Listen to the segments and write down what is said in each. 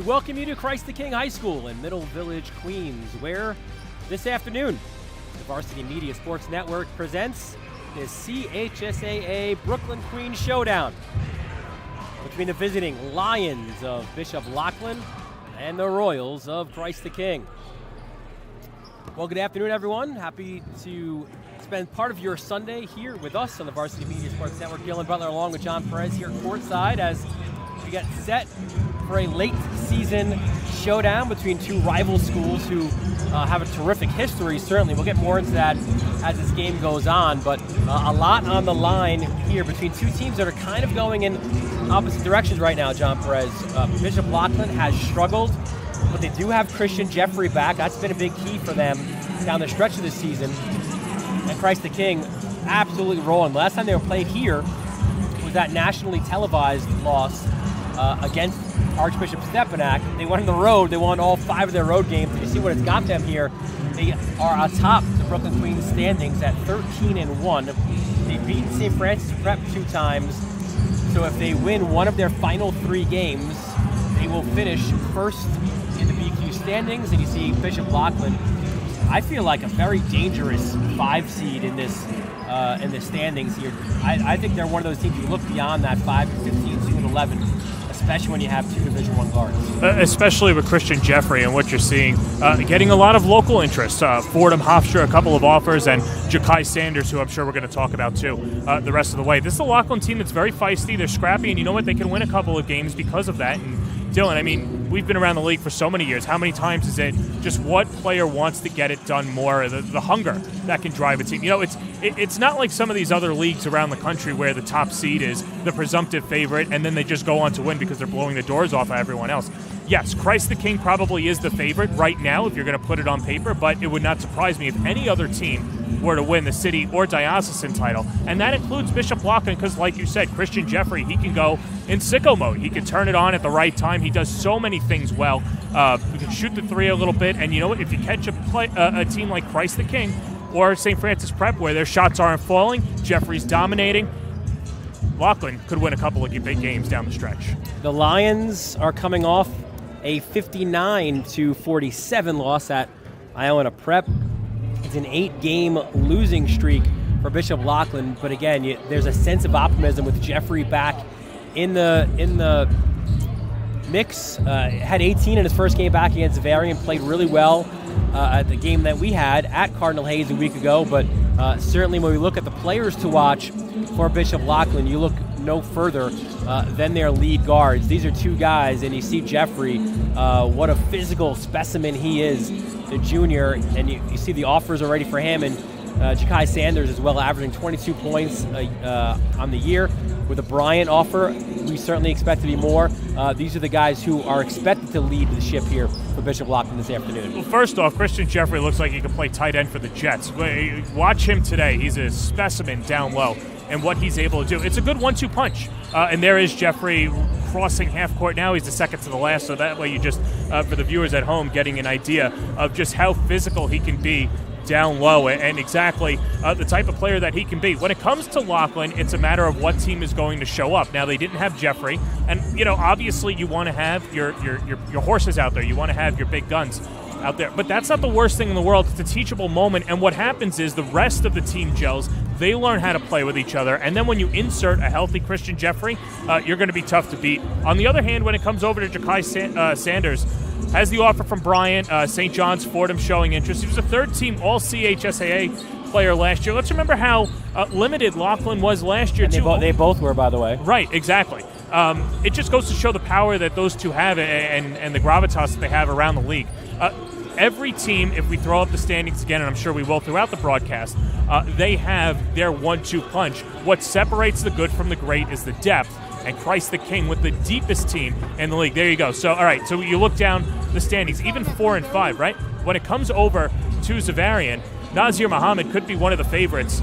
welcome you to Christ the King High School in Middle Village, Queens, where this afternoon the Varsity Media Sports Network presents the CHSAA Brooklyn Queens Showdown between the visiting Lions of Bishop Loughlin and the Royals of Christ the King. Well, good afternoon, everyone. Happy to spend part of your Sunday here with us on the Varsity Media Sports Network. Galen Butler along with John Perez here courtside as we get set for a late season showdown between two rival schools who have a terrific history. Certainly, we'll get more into that as this game goes on, but a lot on the line here between two teams that are kind of going in opposite directions right now, John Perez. Bishop Loughlin has struggled, but they do have Christian Jeffrey back. That's been a big key for them down the stretch of this season. And Christ the King absolutely rolling. Last time they were played here was that nationally televised loss against Archbishop Stepanak. They went on the road. They won all 5 of their road games. And you see what it's got them here. They are atop the Brooklyn Queens standings at 13-1. They've beaten St. Francis Prep 2 times. So if they win one of their final 3 games, they will finish first in the BQ standings. And you see Bishop Loughlin, I feel like a very dangerous 5 seed in this standings here. I think they're one of those teams you look beyond that 5-15, 2-11, especially when you have 2 Division I guards. Especially with Christian Jeffrey and what you're seeing, getting a lot of local interest. Fordham Hofstra, a couple of offers, and Ja'Kai Sanders, who I'm sure we're going to talk about too the rest of the way. This is a Loughlin team that's very feisty. They're scrappy, and you know what? They can win a couple of games because of that. And Dylan, I mean, we've been around the league for so many years. How many times is it just what player wants to get it done more, the hunger that can drive a team? You know, it's not like some of these other leagues around the country where the top seed is the presumptive favorite and then they just go on to win because they're blowing the doors off of everyone else. Yes, Christ the King probably is the favorite right now if you're going to put it on paper, but it would not surprise me if any other team were to win the city or diocesan title. And that includes Bishop Loughlin because, like you said, Christian Jeffrey, he can go in sicko mode. He can turn it on at the right time. He does so many things well. He can shoot the 3 a little bit. And you know what? If you catch a team like Christ the King or St. Francis Prep where their shots aren't falling, Jeffrey's dominating, Loughlin could win a couple of big games down the stretch. The Lions are coming off a 59-47 loss at Iona Prep. It's an 8-game losing streak for Bishop Loughlin, but again, there's a sense of optimism with Jeffrey back in the mix. Had 18 in his first game back against Zavarian, played really well at the game that we had at Cardinal Hayes a week ago, but certainly when we look at the players to watch for Bishop Loughlin, you look no further than their lead guards. These are 2 guys, and you see Jeffrey, what a physical specimen he is, the junior, and you see the offers already for him, and Ja'Kai Sanders as well, averaging 22 points on the year. With a Bryant offer, we certainly expect to be more. These are the guys who are expected to lead the ship here for Bishop Loughlin this afternoon. Well, first off, Christian Jeffrey looks like he can play tight end for the Jets. Watch him today. He's a specimen down low, and what he's able to do. It's a good 1-2 punch. And there is Jeffrey crossing half court now. He's the second to the last, so that way you just, for the viewers at home, getting an idea of just how physical he can be down low and exactly the type of player that he can be. When it comes to Loughlin, it's a matter of what team is going to show up. Now, they didn't have Jeffrey, and, you know, obviously you want to have your horses out there. You want to have your big guns out there. But that's not the worst thing in the world. It's a teachable moment, and what happens is the rest of the team gels. They learn how to play with each other, and then when you insert a healthy Christian Jeffrey, you're going to be tough to beat. On the other hand, when it comes over to Ja'Kai Sanders, has the offer from Bryant, St. John's, Fordham showing interest. He was a 3rd-team All-CHSAA player last year. Let's remember how limited Loughlin was last year, too. They both were, by the way. Right, exactly. It just goes to show the power that those two have and the gravitas that they have around the league. Every team, if we throw up the standings again, and I'm sure we will throughout the broadcast, they have their 1-2 punch. What separates the good from the great is the depth, and Christ the King with the deepest team in the league. There you go. So, all right, so you look down the standings, even 4 and 5, right? When it comes over to Zavarian, Nazir Muhammad could be one of the favorites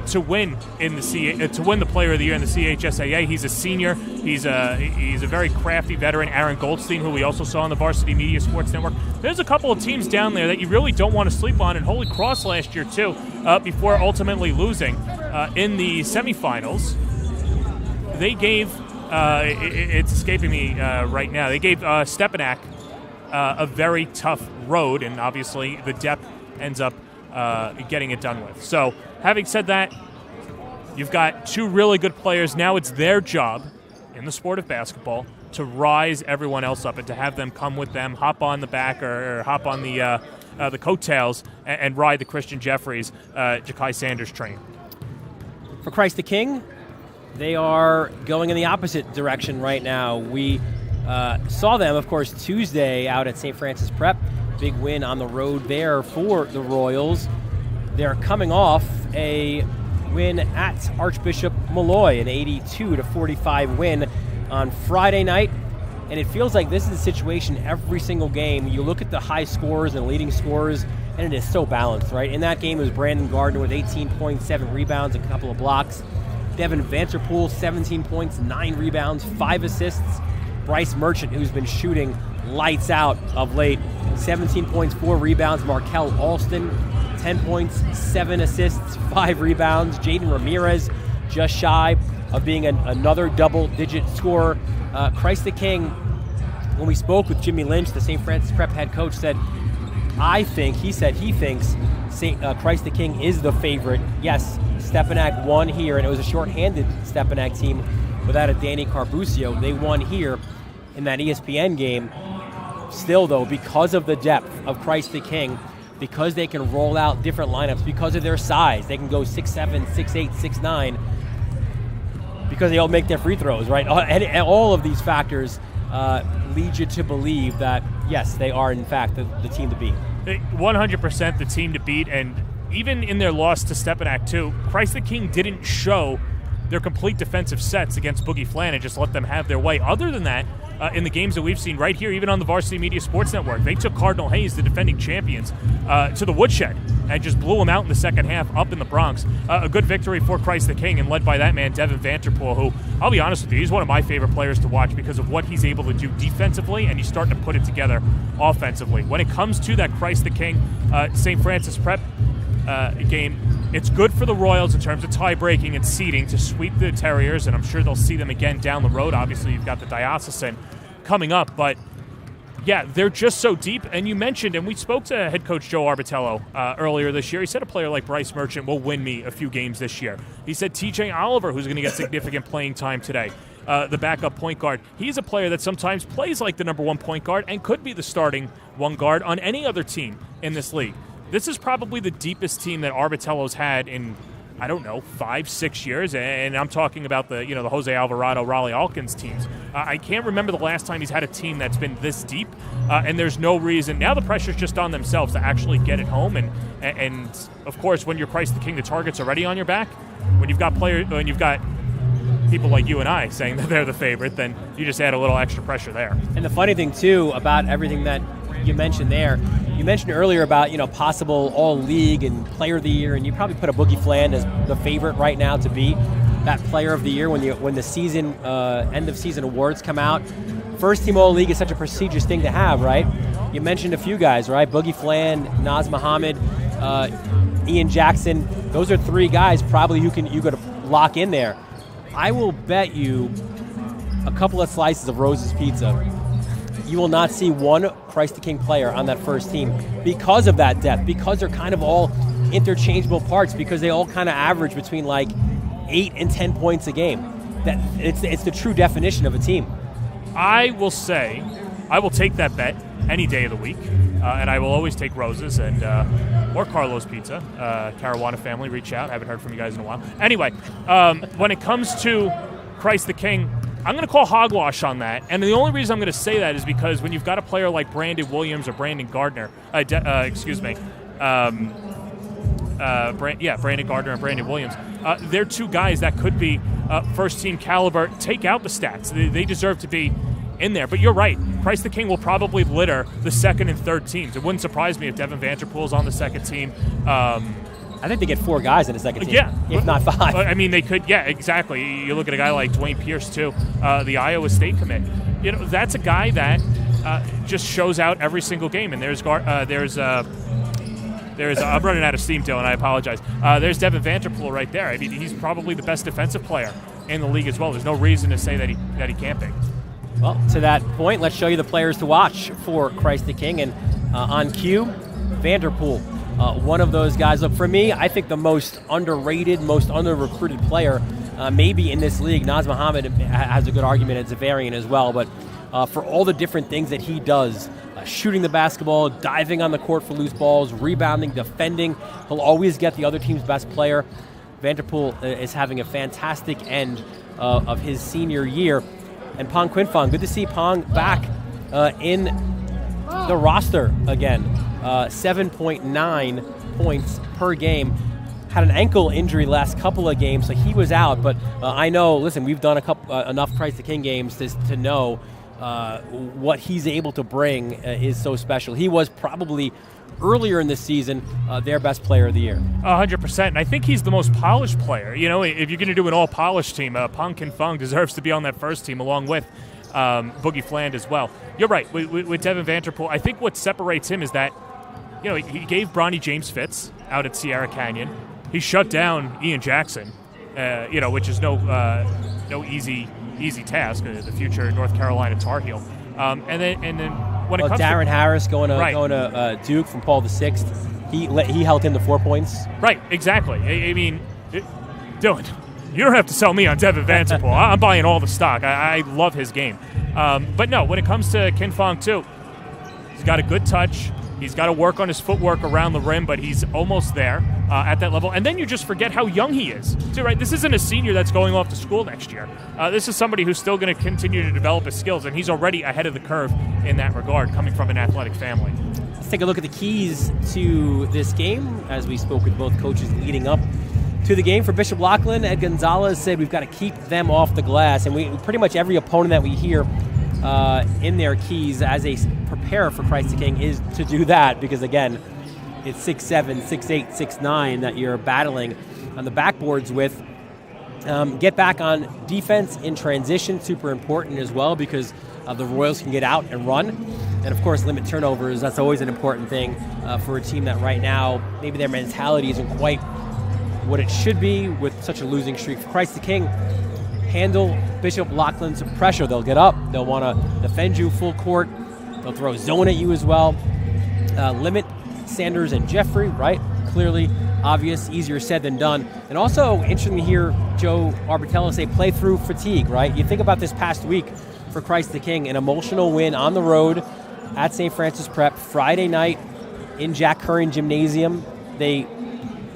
to win the Player of the Year in the CHSAA. He's a senior. He's a very crafty veteran. Aaron Goldstein, who we also saw on the Varsity Media Sports Network. There's a couple of teams down there that you really don't want to sleep on. And Holy Cross last year too, before ultimately losing in the semifinals. They gave it's escaping me right now. They gave Stepanak a very tough road, and obviously the depth ends up getting it done with. So having said that, you've got two really good players. Now it's their job in the sport of basketball to rise everyone else up and to have them come with them, hop on the back or hop on the coattails and ride the Christian Jeffries, Ja'Kai Sanders train. For Christ the King, they are going in the opposite direction right now. We saw them, of course, Tuesday out at St. Francis Prep. Big win on the road there for the Royals. They're coming off a win at Archbishop Malloy, an 82-45 win on Friday night. And it feels like this is the situation every single game. You look at the high scores and leading scores, and it is so balanced, right? In that game, it was Brandon Gardner with 18 points, 7 rebounds, a couple of blocks. Devin Vanterpool, 17 points, 9 rebounds, 5 assists. Bryce Merchant, who's been shooting lights out of late, 17 points, 4 rebounds. Markel Alston, 10 points, 7 assists, 5 rebounds. Jaden Ramirez, just shy of being another double-digit scorer. Christ the King, when we spoke with Jimmy Lynch, the St. Francis Prep head coach, said, he thinks Christ the King is the favorite. Yes, Stepanak won here, and it was a shorthanded Stepanak team without a Danny Carbuccio. They won here in that ESPN game. Still, though, because of the depth of Christ the King, because they can roll out different lineups, because of their size, they can go 6'7", 6'8", 6'9", because they all make their free throws, right? And all of these factors lead you to believe that, yes, they are, in fact, the team to beat. 100% the team to beat, and even in their loss to Stepanak, too, Christ the King didn't show their complete defensive sets against Boogie Flan and just let them have their way. Other than that, in the games that we've seen right here, even on the Varsity Media Sports Network, they took Cardinal Hayes, the defending champions, to the woodshed and just blew them out in the second half up in the Bronx. A good victory for Christ the King, and led by that man, Devin Vanterpool, who, I'll be honest with you, he's one of my favorite players to watch because of what he's able to do defensively, and he's starting to put it together offensively. When it comes to that Christ the King St. Francis Prep game, it's good for the Royals in terms of tie-breaking and seeding to sweep the Terriers, and I'm sure they'll see them again down the road. Obviously, you've got the diocesan coming up, but yeah, they're just so deep. And you mentioned, and we spoke to head coach Joe Arbitello earlier this year. He said a player like Bryce Merchant will win me a few games this year. He said TJ Oliver, who's going to get significant playing time today, the backup point guard. He's a player that sometimes plays like the number one point guard and could be the starting one guard on any other team in this league. This is probably the deepest team that Arbitello's had in, 5-6 years, and I'm talking about the Jose Alvarado, Raleigh Alkins teams. I can't remember the last time he's had a team that's been this deep, and there's no reason. Now the pressure's just on themselves to actually get it home, and of course, when you're Christ the King, the target's already on your back. When you've got people like you and I saying that they're the favorite, then you just add a little extra pressure there. And the funny thing, too, about everything that you mentioned there, you mentioned earlier about possible all-league and player of the year, and you probably put a Boogie Flan as the favorite right now to be that player of the year when the season end of season awards come out. First team all-league is such a prestigious thing to have, right? You mentioned a few guys, right? Boogie Flan, Naz Muhammad, Ian Jackson. Those are 3 guys probably you could lock in there. I will bet you a couple of slices of Rose's Pizza, you will not see one Christ the King player on that first team because of that depth, because they're kind of all interchangeable parts, because they all kind of average between 8 and 10 points a game. That it's the true definition of a team. I will say, I will take that bet any day of the week, and I will always take Rose's and or Carlos Pizza. Caruana family, reach out. I haven't heard from you guys in a while. Anyway, when it comes to Christ the King, I'm going to call hogwash on that, and the only reason I'm going to say that is because when you've got a player like Brandon Williams or Brandon Gardner, Brandon Gardner and Brandon Williams, they're 2 guys that could be first-team caliber. Take out the stats. They deserve to be in there. But you're right. Christ the King will probably litter the second and third teams. It wouldn't surprise me if Devin Vanterpool's on the second team. I think they get 4 guys in the second team, if not 5. I mean, they could, yeah, exactly. You look at a guy like Dwayne Pierce, too, the Iowa State commit. That's a guy that just shows out every single game. And there's I'm running out of steam, Dylan, I apologize. There's Devin Vanterpool right there. I mean, he's probably the best defensive player in the league as well. There's no reason to say that he can't be. Well, to that point, let's show you the players to watch for Christ the King. And on cue, Vanderpool, one of those guys. Look, for me, I think the most underrated, most under-recruited player maybe in this league. Naz Muhammad has a good argument at Zavarian as well, but for all the different things that he does, shooting the basketball, diving on the court for loose balls, rebounding, defending, he'll always get the other team's best player. Vanderpool is having a fantastic end of his senior year. And Pong Quinfong, good to see Pong back in the roster again. 7.9 points per game. Had an ankle injury last couple of games, so he was out. But I know, listen, we've done enough Christ the King games to know what he's able to bring is so special. He was probably earlier in the season their best player of the year. 100%. And I think he's the most polished player. You know, if you're going to do an all-polished team, Pong Quinfong deserves to be on that first team along with Boogie Fland as well. You're right. With Devin Vanderpool, I think what separates him is that, you know, he gave Bronny James fits out at Sierra Canyon. He shut down Ian Jackson, you know, which is no easy task. The future North Carolina Tar Heel, and then when it comes Darren to Harris going to Duke from Paul VI, he held him to 4 points. Right, exactly. I mean, Dylan, you don't have to sell me on Devin Vanderpool. I'm buying all the stock. I love his game, but no, when it comes to Quinfong too, he's got a good touch. He's got to work on his footwork around the rim, but he's almost there at that level. And then you just forget how young he is, too, right? This isn't a senior that's going off to school next year. This is somebody who's still going to continue to develop his skills, and he's already ahead of the curve in that regard, coming from an athletic family. Let's take a look at the keys to this game, as we spoke with both coaches leading up to the game. For Bishop Loughlin, Ed Gonzalez said we've got to keep them off the glass, and we pretty much every opponent that we hear in their keys as they prepare for Christ the King is to do that, because again, it's 6'7", 6'8", 6'9" that you're battling on the backboards with. Get back on defense in transition, super important as well, because the Royals can get out and run. And of course, limit turnovers, that's always an important thing for a team that right now, maybe their mentality isn't quite what it should be with such a losing streak. For Christ the King, handle Bishop Loughlin's pressure. They'll get up. They'll want to defend you full court. They'll throw zone at you as well. Limit Sanders and Jeffrey, right? Clearly obvious, easier said than done. And also interesting to hear Joe Arbitello say play through fatigue, right? You think about this past week for Christ the King, an emotional win on the road at St. Francis Prep, Friday night in Jack Curran Gymnasium. They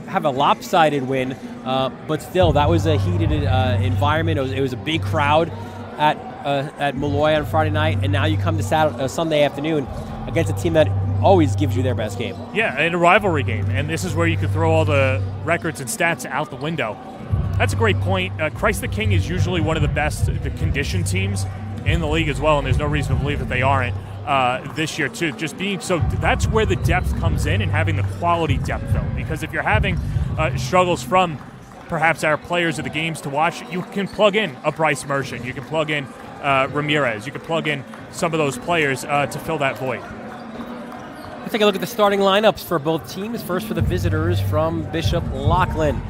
have a lopsided win, but still, that was a heated environment. It was a big crowd at Malloy on Friday night, and now you come to Sunday afternoon against a team that always gives you their best game. Yeah, and a rivalry game, and this is where you can throw all the records and stats out the window. That's a great point. Christ the King is usually one of the best conditioned teams in the league as well, and there's no reason to believe that they aren't this year too. Just being so, that's where the depth comes in, and having the quality depth though, because if you're having struggles from perhaps our players of the games to watch, you can plug in a Bryce Merchant, you can plug in Ramirez, you can plug in some of those players to fill that void. Let's take a look at the starting lineups for both teams. First for the visitors from Bishop Loughlin.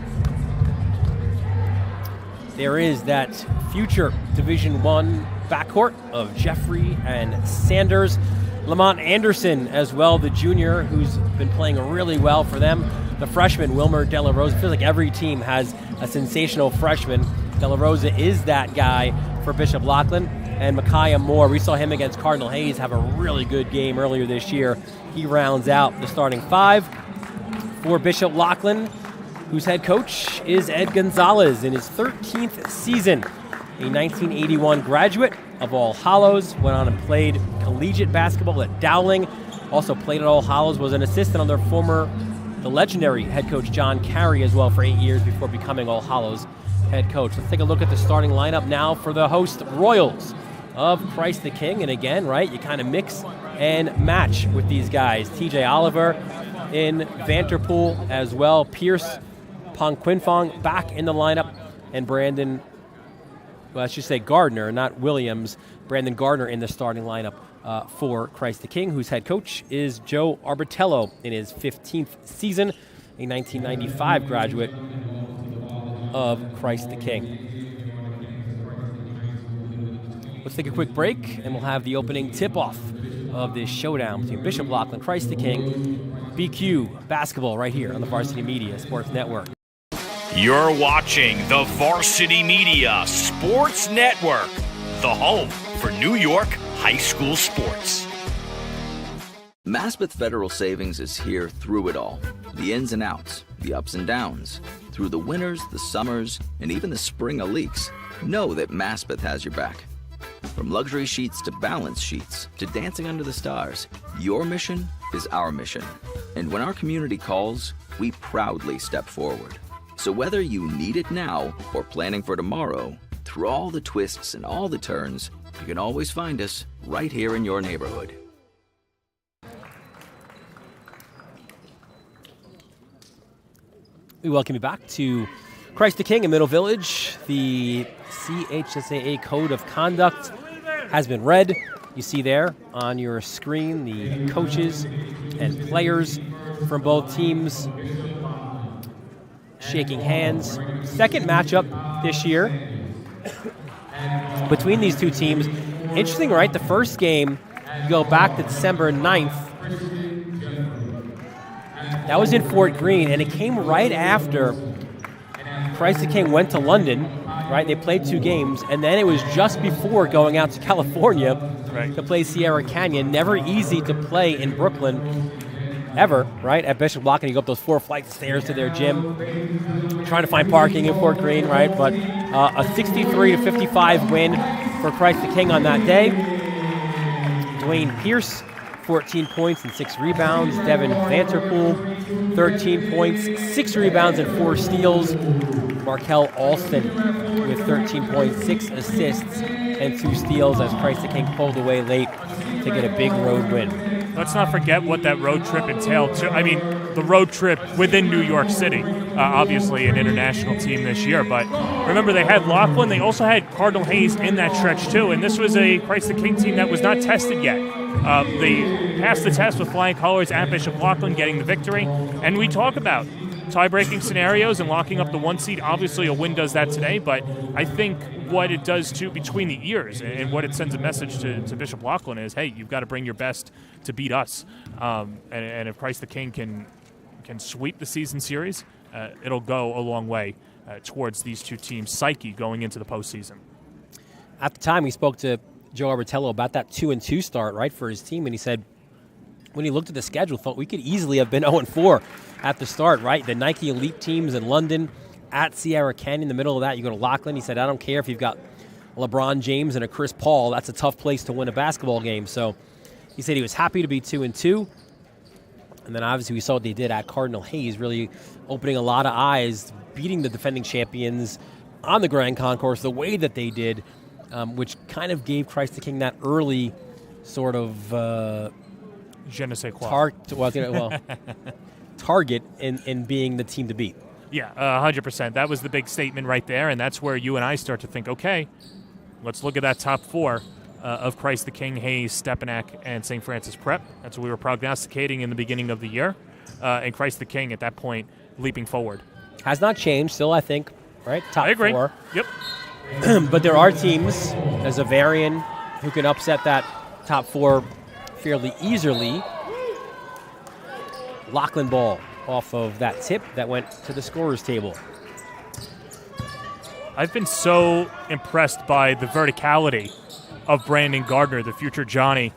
There is that future Division I backcourt of Jeffrey and Sanders. Lamont Anderson as well, the junior, who's been playing really well for them. The freshman, Wilmer De La Rosa. It feels like every team has a sensational freshman. De La Rosa is that guy for Bishop Loughlin. And Micaiah Moore, we saw him against Cardinal Hayes have a really good game earlier this year. He rounds out the starting five. For Bishop Loughlin, whose head coach is Ed Gonzalez in his 13th season. A 1981 graduate of All Hallows, went on and played collegiate basketball at Dowling. Also played at All Hallows, was an assistant under the legendary head coach John Carey as well for 8 years before becoming All Hallows head coach. Let's take a look at the starting lineup now for the host Royals of Christ the King. And again, right, you kind of mix and match with these guys. TJ Oliver in Vanderpool as well. Pierce, Pong Quinfong back in the lineup. And Brandon, well, I should say Gardner, not Williams. Brandon Gardner in the starting lineup for Christ the King, whose head coach is Joe Arbitello in his 15th season, a 1995 graduate of Christ the King. Let's take a quick break, and we'll have the opening tip-off of this showdown between Bishop Loughlin, Christ the King, BQ basketball right here on the Varsity Media Sports Network. You're watching the Varsity Media Sports Network, the home for New York high school sports. Maspeth Federal Savings is here through it all. The ins and outs, the ups and downs. Through the winters, the summers, and even the spring of leaks. Know that Maspeth has your back. From luxury sheets to balance sheets to dancing under the stars, your mission is our mission. And when our community calls, we proudly step forward. So whether you need it now or planning for tomorrow, through all the twists and all the turns, you can always find us right here in your neighborhood. We welcome you back to Christ the King in Middle Village. The CHSAA Code of Conduct has been read. You see there on your screen the coaches and players from both teams shaking hands. Second matchup this year between these two teams. Interesting, right? The first game, you go back to December 9th. That was in Fort Greene, and it came right after Christ the King went to London, right? They played 2 games, and then it was just before going out to California to play Sierra Canyon. Never easy to play in Brooklyn, ever, right? At Bishop Loughlin, you go up those 4 flights of stairs to their gym, trying to find parking in Fort Greene, right? But a 63-55 win for Christ the King on that day. Dwayne Pierce, 14 points and 6 rebounds. Devin Vanterpool, 13 points, 6 rebounds, and 4 steals. Markel Alston with 13 points, 6 assists, and 2 steals as Christ the King pulled away late to get a big road win. Let's not forget what that road trip entailed. I mean, the road trip within New York City, obviously an international team this year, but remember they had Loughlin, they also had Cardinal Hayes in that stretch too, and this was a Christ the King team that was not tested yet. They passed the test with flying colors at Bishop Loughlin, getting the victory, and we talk about tie-breaking scenarios and locking up the 1 seed. Obviously a win does that today, but I think what it does too between the ears and what it sends a message to Bishop Loughlin is, hey, you've got to bring your best to beat us. And if Christ the King can sweep the season series, it'll go a long way towards these two teams' psyche going into the postseason. At the time, we spoke to Joe Arbitello about that 2-2 start, right, for his team, and he said when he looked at the schedule, thought we could easily have been 0-4 at the start, right? The Nike Elite teams in London, at Sierra Canyon, in the middle of that, you go to Loughlin. He said, I don't care if you've got LeBron James and a Chris Paul. That's a tough place to win a basketball game. So he said he was happy to be 2-2. And then obviously we saw what they did at Cardinal Hayes, really opening a lot of eyes, beating the defending champions on the Grand Concourse the way that they did, which kind of gave Christ the King that early sort of je ne sais quoi. Target in being the team to beat. Yeah, 100%. That was the big statement right there, and that's where you and I start to think, okay, let's look at that top 4 of Christ the King, Hayes, Stepanak, and St. Francis Prep. That's what we were prognosticating in the beginning of the year, and Christ the King at that point leaping forward. Has not changed still, I think, right? Top I agree. 4. Yep. But there are teams, as a Varian, who can upset that top 4 fairly easily. Loughlin ball off of that tip that went to the scorer's table. I've been so impressed by the verticality of Brandon Gardner, the future Johnny,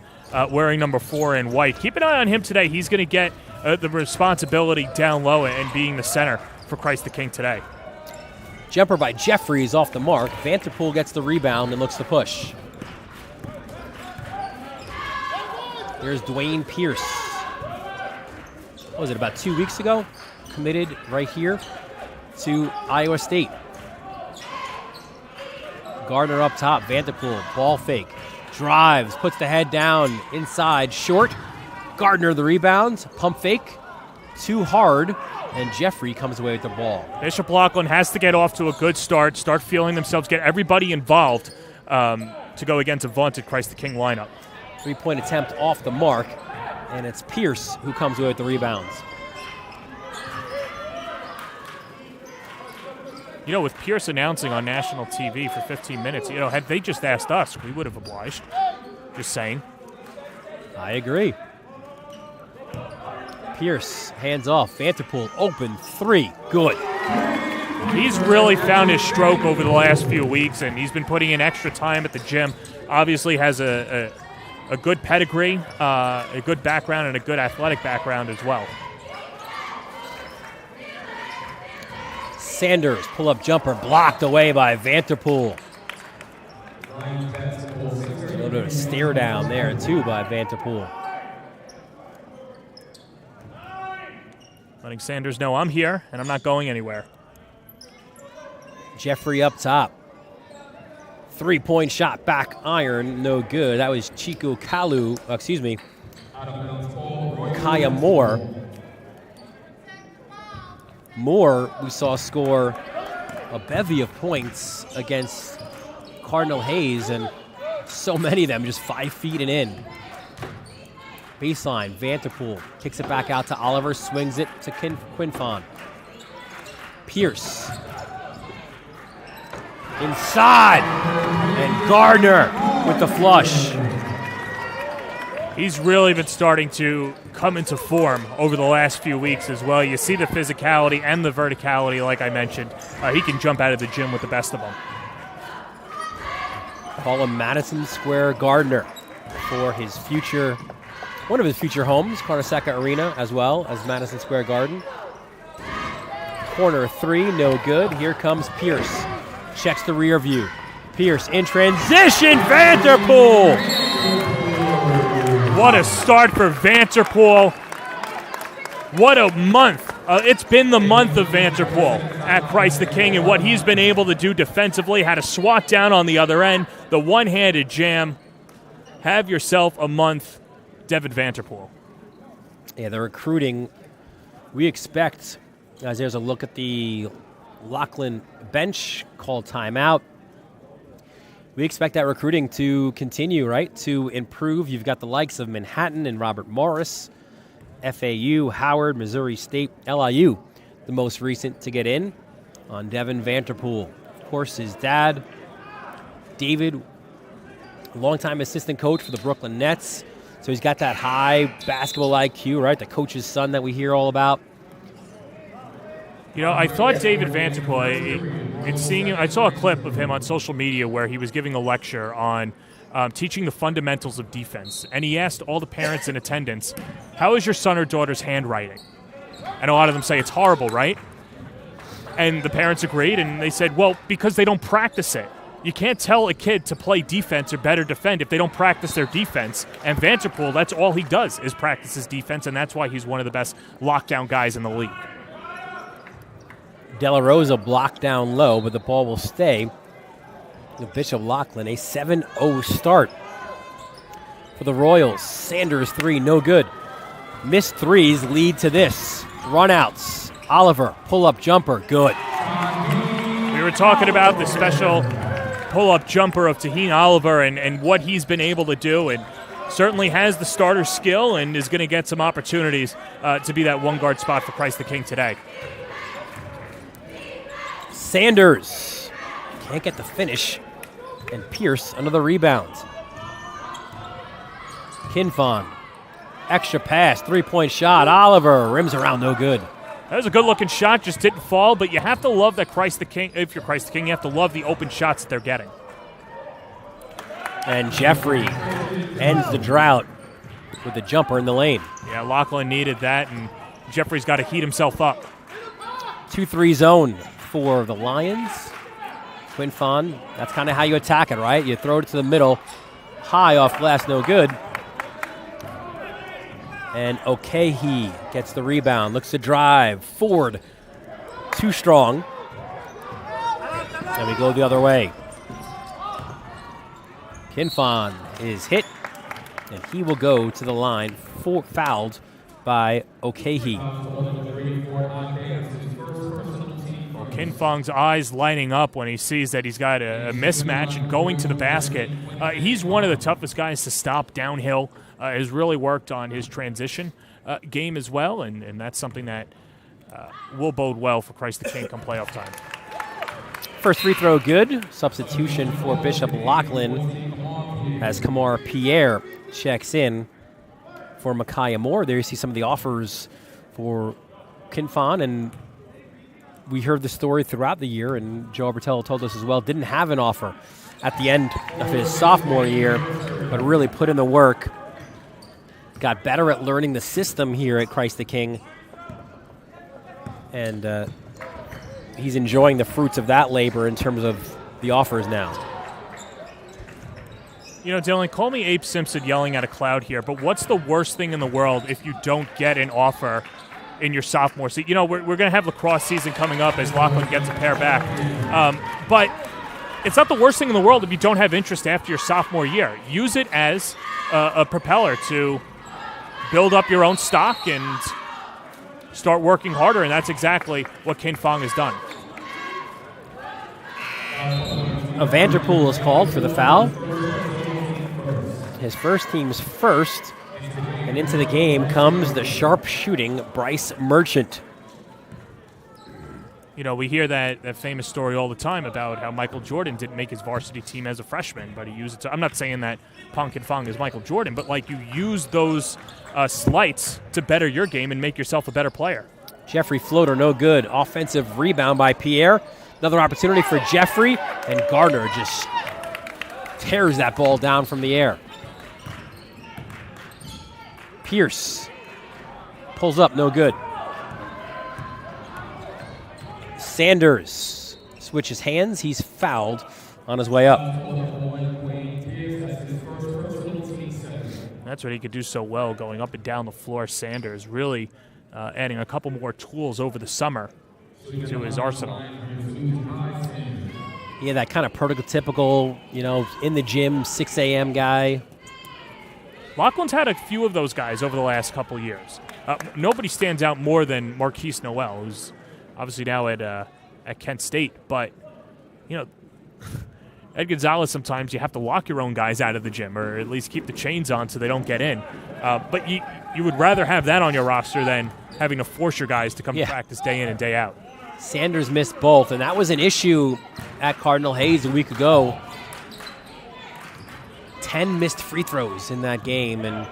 wearing number 4 in white. Keep an eye on him today. He's going to get the responsibility down low and being the center for Christ the King today. Jumper by Jeffries off the mark. Vanterpool gets the rebound and looks to push. Here's Dwayne Pierce. What was it, about 2 weeks ago? Committed right here to Iowa State. Gardner up top, Vanterpool, ball fake. Drives, puts the head down, inside, short. Gardner the rebound, pump fake, too hard, and Jeffrey comes away with the ball. Bishop Loughlin has to get off to a good start feeling themselves, get everybody involved to go against a vaunted Christ the King lineup. 3-point attempt off the mark, and it's Pierce who comes away with the rebounds. with Pierce announcing on national TV for 15 minutes, had they just asked us, we would have obliged. Just saying. I agree. Pierce, hands off. Vanterpool, open 3. Good. He's really found his stroke over the last few weeks, and he's been putting in extra time at the gym. Obviously has a good pedigree, a good background, and a good athletic background as well. Sanders, pull-up jumper, blocked away by Vanterpool. A little bit of a stare down there, too, by Vanterpool. Letting Sanders know I'm here, and I'm not going anywhere. Jeffrey up top. 3-point shot, back iron, no good. That was Chico Kaya Moore. Moore, we saw score a bevy of points against Cardinal Hayes, and so many of them just 5 feet and in. Baseline, Vanterpool kicks it back out to Oliver, swings it to Quinfon. Pierce. Inside, and Gardner with the flush. He's really been starting to come into form over the last few weeks as well. You see the physicality and the verticality, like I mentioned. He can jump out of the gym with the best of them. Call him Madison Square Gardner for his future, one of his future homes, Carnesecca Arena, as well as Madison Square Garden. Corner 3, no good. Here comes Pierce. Checks the rear view. Pierce in transition, Vanterpool! What a start for Vanterpool. What a month. It's been the month of Vanterpool at Christ the King, and what he's been able to do defensively, had a swat down on the other end, the one-handed jam. Have yourself a month, Devin Vanterpool. Yeah, the recruiting, we expect, as there's a look at the Loughlin bench, called timeout. We expect that recruiting to continue, right? To improve. You've got the likes of Manhattan and Robert Morris, FAU, Howard, Missouri State, LIU, the most recent to get in on Devin Vanterpool. Of course, his dad, David, longtime assistant coach for the Brooklyn Nets. So he's got that high basketball IQ, right? The coach's son that we hear all about. I thought David Vanterpool, I saw a clip of him on social media where he was giving a lecture on teaching the fundamentals of defense. And he asked all the parents in attendance, how is your son or daughter's handwriting? And a lot of them say, it's horrible, right? And the parents agreed, and they said, well, because they don't practice it. You can't tell a kid to play defense or better defend if they don't practice their defense. And Vanterpool, that's all he does is practice his defense, and that's why he's one of the best lockdown guys in the league. De La Rosa blocked down low, but the ball will stay. The Bishop Loughlin, a 7-0 start for the Royals. Sanders 3, no good. Missed threes lead to this. Runouts. Oliver, pull-up jumper, good. We were talking about the special pull-up jumper of Taheen Oliver and what he's been able to do, and certainly has the starter skill and is going to get some opportunities to be that one-guard spot for Christ the King today. Sanders can't get the finish, and Pierce another rebound. Kinfon, extra pass, 3-point shot. Oliver rims around, no good. That was a good-looking shot, just didn't fall, but you have to love that Christ the King. If you're Christ the King, you have to love the open shots that they're getting. And Jeffrey ends the drought with the jumper in the lane. Yeah, Loughlin needed that, and Jeffrey's got to heat himself up. 2-3 zone for the Lions. Quinfon, that's kind of how you attack it, right? You throw it to the middle, high off glass, no good. And Okehi gets the rebound, looks to drive. Ford, too strong. And we go the other way. Kinfon is hit, and he will go to the line, fouled by Okehi. Kinfong's eyes lighting up when he sees that he's got a mismatch and going to the basket. He's one of the toughest guys to stop downhill. Has really worked on his transition game as well, and that's something that will bode well for Christ the King come playoff time. First free throw good. Substitution for Bishop Loughlin as Kamar Pierre checks in for Micaiah Moore. There you see some of the offers for Kinfon, and we heard the story throughout the year, and Joe Bertello told us as well, didn't have an offer at the end of his sophomore year, but really put in the work, got better at learning the system here at Christ the King, and he's enjoying the fruits of that labor in terms of the offers now. You know, Dylan, call me Abe Simpson yelling at a cloud here, but what's the worst thing in the world if you don't get an offer in your sophomore season? You know, we're going to have lacrosse season coming up as Loughlin gets a pair back. But it's not the worst thing in the world if you don't have interest after your sophomore year. Use it as a propeller to build up your own stock and start working harder, and that's exactly what Kin Fong has done. A Vanderpool is called for the foul. His first team's first, and into the game comes the sharp-shooting Bryce Merchant. You know, we hear that famous story all the time about how Michael Jordan didn't make his varsity team as a freshman, but he used it to, I'm not saying that Pong Kin Fong is Michael Jordan, but like you use those slights to better your game and make yourself a better player. Jeffrey floater, no good. Offensive rebound by Pierre. Another opportunity for Jeffrey, and Gardner just tears that ball down from the air. Pierce pulls up, no good. Sanders switches hands. He's fouled on his way up. That's what he could do so well, going up and down the floor. Sanders really adding a couple more tools over the summer to his arsenal. Yeah, that kind of prototypical, you know, in the gym, 6 a.m. guy. Loughlin's had a few of those guys over the last couple years. Nobody stands out more than Marquise Noel, who's obviously now at Kent State. But, you know, Ed Gonzalez, sometimes you have to lock your own guys out of the gym, or at least keep the chains on so they don't get in. But you would rather have that on your roster than having to force your guys to come to practice day in and day out. Sanders missed both, and that was an issue at Cardinal Hayes a week ago. 10 missed free throws in that game, and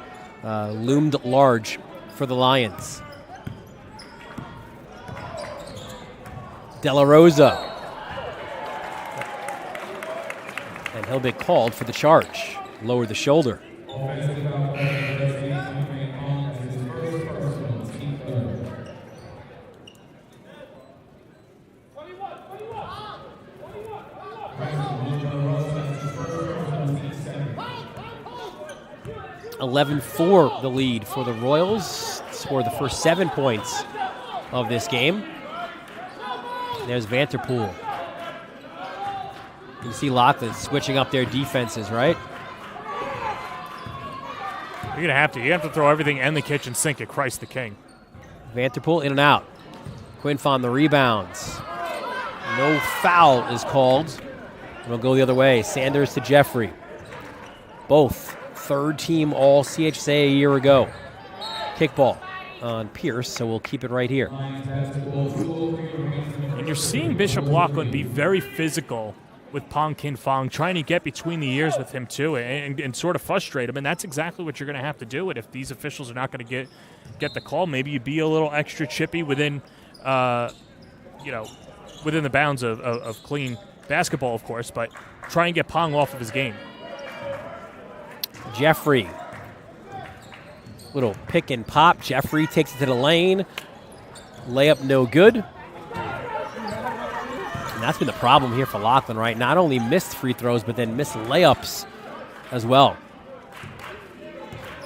loomed large for the Lions. De La Rosa. And he'll be called for the charge. Lower the shoulder. (11-4) the lead for the Royals. Scored the first 7 points of this game. There's Vanderpool. You can see Loughlin switching up their defenses, right? You're going to have to. You have to throw everything in the kitchen sink at Christ the King. Vanderpool in and out. Quinfon the rebounds. No foul is called. It'll go the other way. Sanders to Jeffrey. Both third-team All-CHSA a year ago. Kickball on Pierce, so we'll keep it right here. And you're seeing Bishop Loughlin be very physical with Pong Kin Fong, trying to get between the ears with him too, and sort of frustrate him. And that's exactly what you're going to have to do. And if these officials are not going to get the call, maybe you be a little extra chippy within, within the bounds of clean basketball, of course. But try and get Pong off of his game. Jeffrey. Little pick and pop. Jeffrey takes it to the lane. Layup no good. And that's been the problem here for Loughlin, right? Not only missed free throws, but then missed layups as well.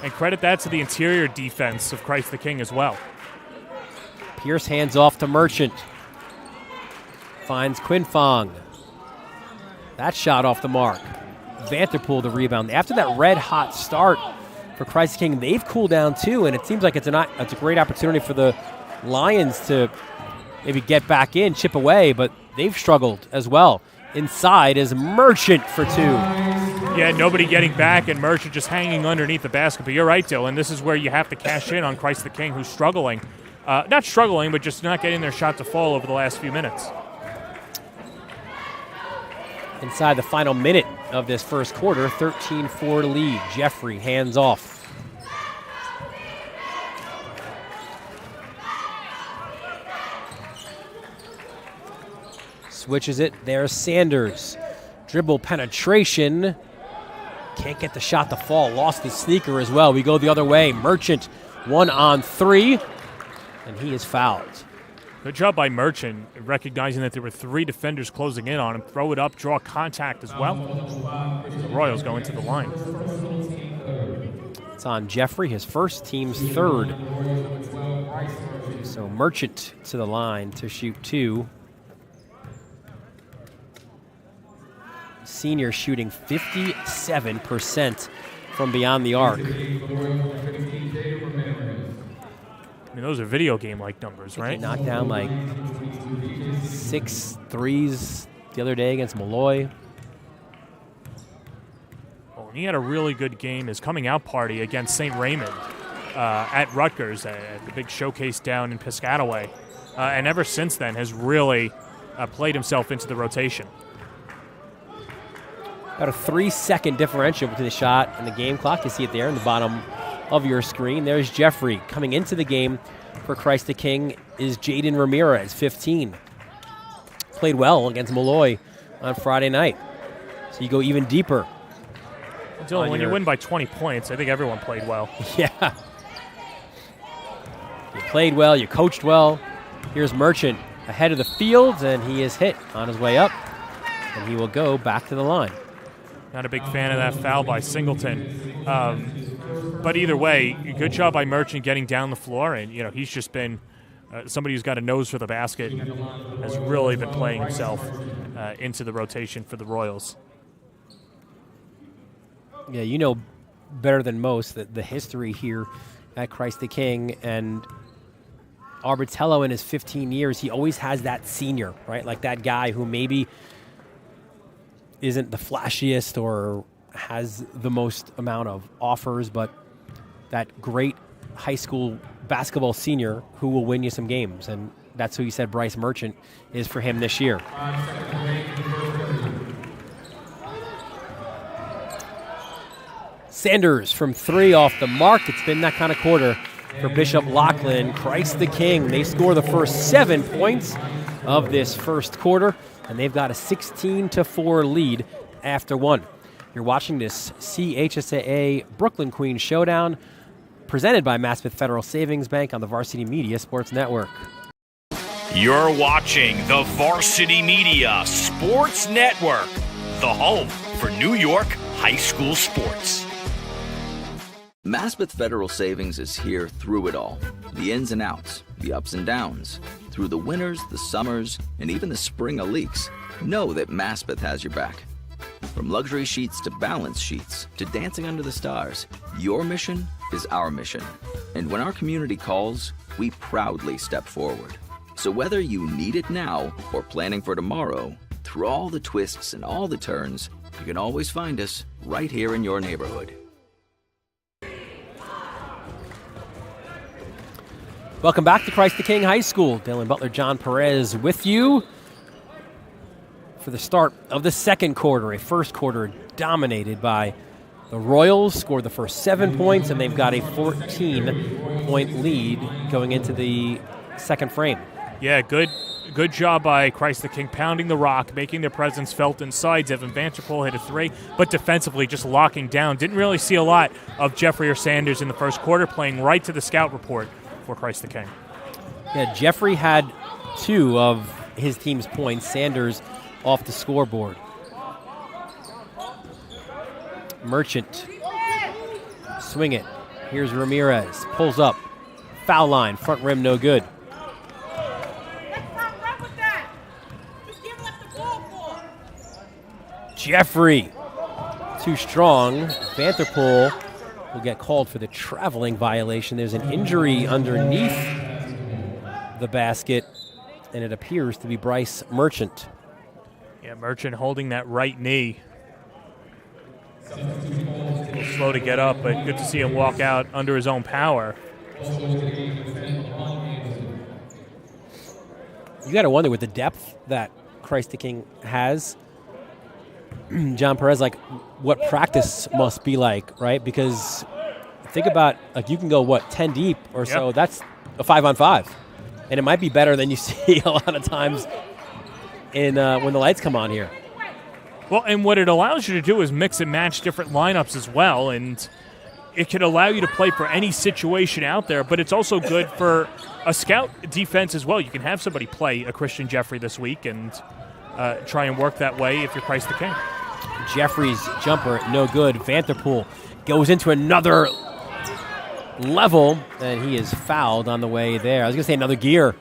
And credit that to the interior defense of Christ the King as well. Pierce hands off to Merchant. Finds Quinfong. That shot off the mark. Vanderpool the rebound. After that red-hot start for Christ the King, they've cooled down too, and it seems like it's a great opportunity for the Lions to maybe get back in, chip away, but they've struggled as well. Inside is Merchant for two. Yeah, nobody getting back, and Merchant just hanging underneath the basket. But you're right, Dylan. This is where you have to cash in on Christ the King, who's struggling. Not struggling, but just not getting their shot to fall over the last few minutes. Inside the final minute of this first quarter, 13-4 lead. Jeffrey hands off. Switches it. There's Sanders. Dribble penetration. Can't get the shot to fall. Lost his sneaker as well. We go the other way. Merchant 1-on-3. And he is fouled. Good job by Merchant, recognizing that there were 3 defenders closing in on him. Throw it up, draw contact as well. The Royals go into the line. It's on Jeffrey, his first, team's third. So Merchant to the line to shoot 2. Senior shooting 57% from beyond the arc. I mean, those are video game-like numbers, right? He knocked down like 6 threes the other day against Malloy. Oh, and he had a really good game, his coming-out party against St. Raymond at Rutgers at the big showcase down in Piscataway. And ever since then has really played himself into the rotation. About a 3-second differential between the shot and the game clock. You see it there in the bottom of your screen. There's Jeffrey. Coming into the game for Christ the King is Jaden Ramirez, 15. Played well against Malloy on Friday night. So you go even deeper. Dylan, when you win by 20 points, I think everyone played well. Yeah. You played well, you coached well. Here's Merchant ahead of the field, and he is hit on his way up. And he will go back to the line. Not a big fan of that foul by Singleton. But either way, good job by Merchant getting down the floor. And, you know, he's just been somebody who's got a nose for the basket, has really been playing himself into the rotation for the Royals. Yeah, you know better than most that the history here at Christ the King. And Arbitello in his 15 years, he always has that senior, right? Like that guy who maybe isn't the flashiest or has the most amount of offers, but that great high school basketball senior who will win you some games. And that's who you said Bryce Merchant is for him this year. Sanders from 3 off the mark. It's been that kind of quarter for Bishop Loughlin. Christ the King, they score the first 7 points of this first quarter, and they've got a 16-4 lead after 1. You're watching this CHSAA Brooklyn Queens Showdown presented by Maspeth Federal Savings Bank on the Varsity Media Sports Network. You're watching the Varsity Media Sports Network, the home for New York high school sports. Maspeth Federal Savings is here through it all. The ins and outs, the ups and downs. Through the winters, the summers, and even the spring leaks. Know that Maspeth has your back. From luxury sheets to balance sheets to dancing under the stars, your mission is our mission. And when our community calls, we proudly step forward. So whether you need it now or planning for tomorrow, through all the twists and all the turns, you can always find us right here in your neighborhood. Welcome back to Christ the King High School. Dylan Butler, John Perez with you for the start of the second quarter. A first quarter dominated by the Royals, scored the first 7 points, and they've got a 14-point lead going into the second frame. Yeah, good job by Christ the King pounding the rock, making their presence felt inside. Evan Vanterpool hit a 3, but defensively just locking down. Didn't really see a lot of Jeffrey or Sanders in the first quarter, playing right to the scout report for Christ the King. Yeah, Jeffrey had 2 of his team's points. Sanders off the scoreboard. Merchant. Swing it. Here's Ramirez. Pulls up. Foul line. Front rim no good. Jeffrey. Too strong. Vanterpool will get called for the traveling violation. There's an injury underneath the basket, and it appears to be Bryce Merchant. Yeah, Merchant holding that right knee. A little slow to get up, but good to see him walk out under his own power. You got to wonder with the depth that Christ the King has, John Perez, like what practice must be like, right? Because think about, like, you can go, 10 deep or so. That's a 5-on-5. And it might be better than you see a lot of times in when the lights come on here. Well, and what it allows you to do is mix and match different lineups as well, and it can allow you to play for any situation out there, but it's also good for a scout defense as well. You can have somebody play a Christian Jeffrey this week and try and work that way if you're Christ the King. Jeffrey's jumper, no good. Vanterpool goes into another level, and he is fouled on the way there. I was going to say another gear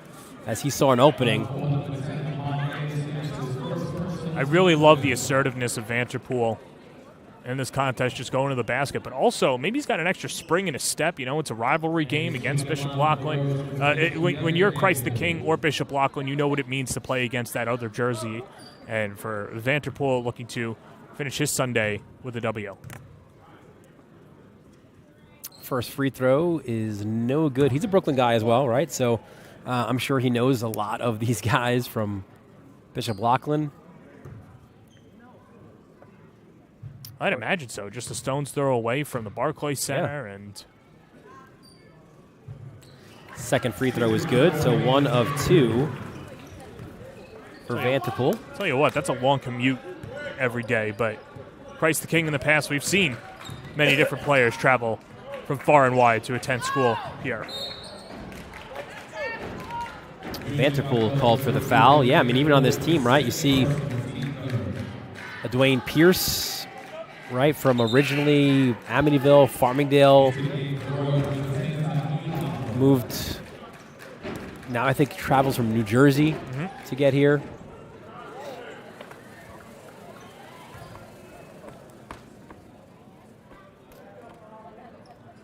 as he saw an opening. I really love the assertiveness of Vanterpool in this contest, just going to the basket, but also maybe he's got an extra spring in his step. You know, it's a rivalry game against Bishop Loughlin. When you're Christ the King or Bishop Loughlin, you know what it means to play against that other jersey. And for Vanterpool looking to finish his Sunday with a W. First free throw is no good. He's a Brooklyn guy as well, right? So I'm sure he knows a lot of these guys from Bishop Loughlin. I'd imagine so. Just a stone's throw away from the Barclays Center. And second free throw is good, so 1 of 2 for Vanterpool. Tell you what, that's a long commute every day, but Christ the King in the past, we've seen many different players travel from far and wide to attend school here. Vanterpool called for the foul. Yeah, I mean, even on this team, right, you see a Dwayne Pierce, right, from originally Amityville, Farmingdale, moved, now I think travels from New Jersey to get here.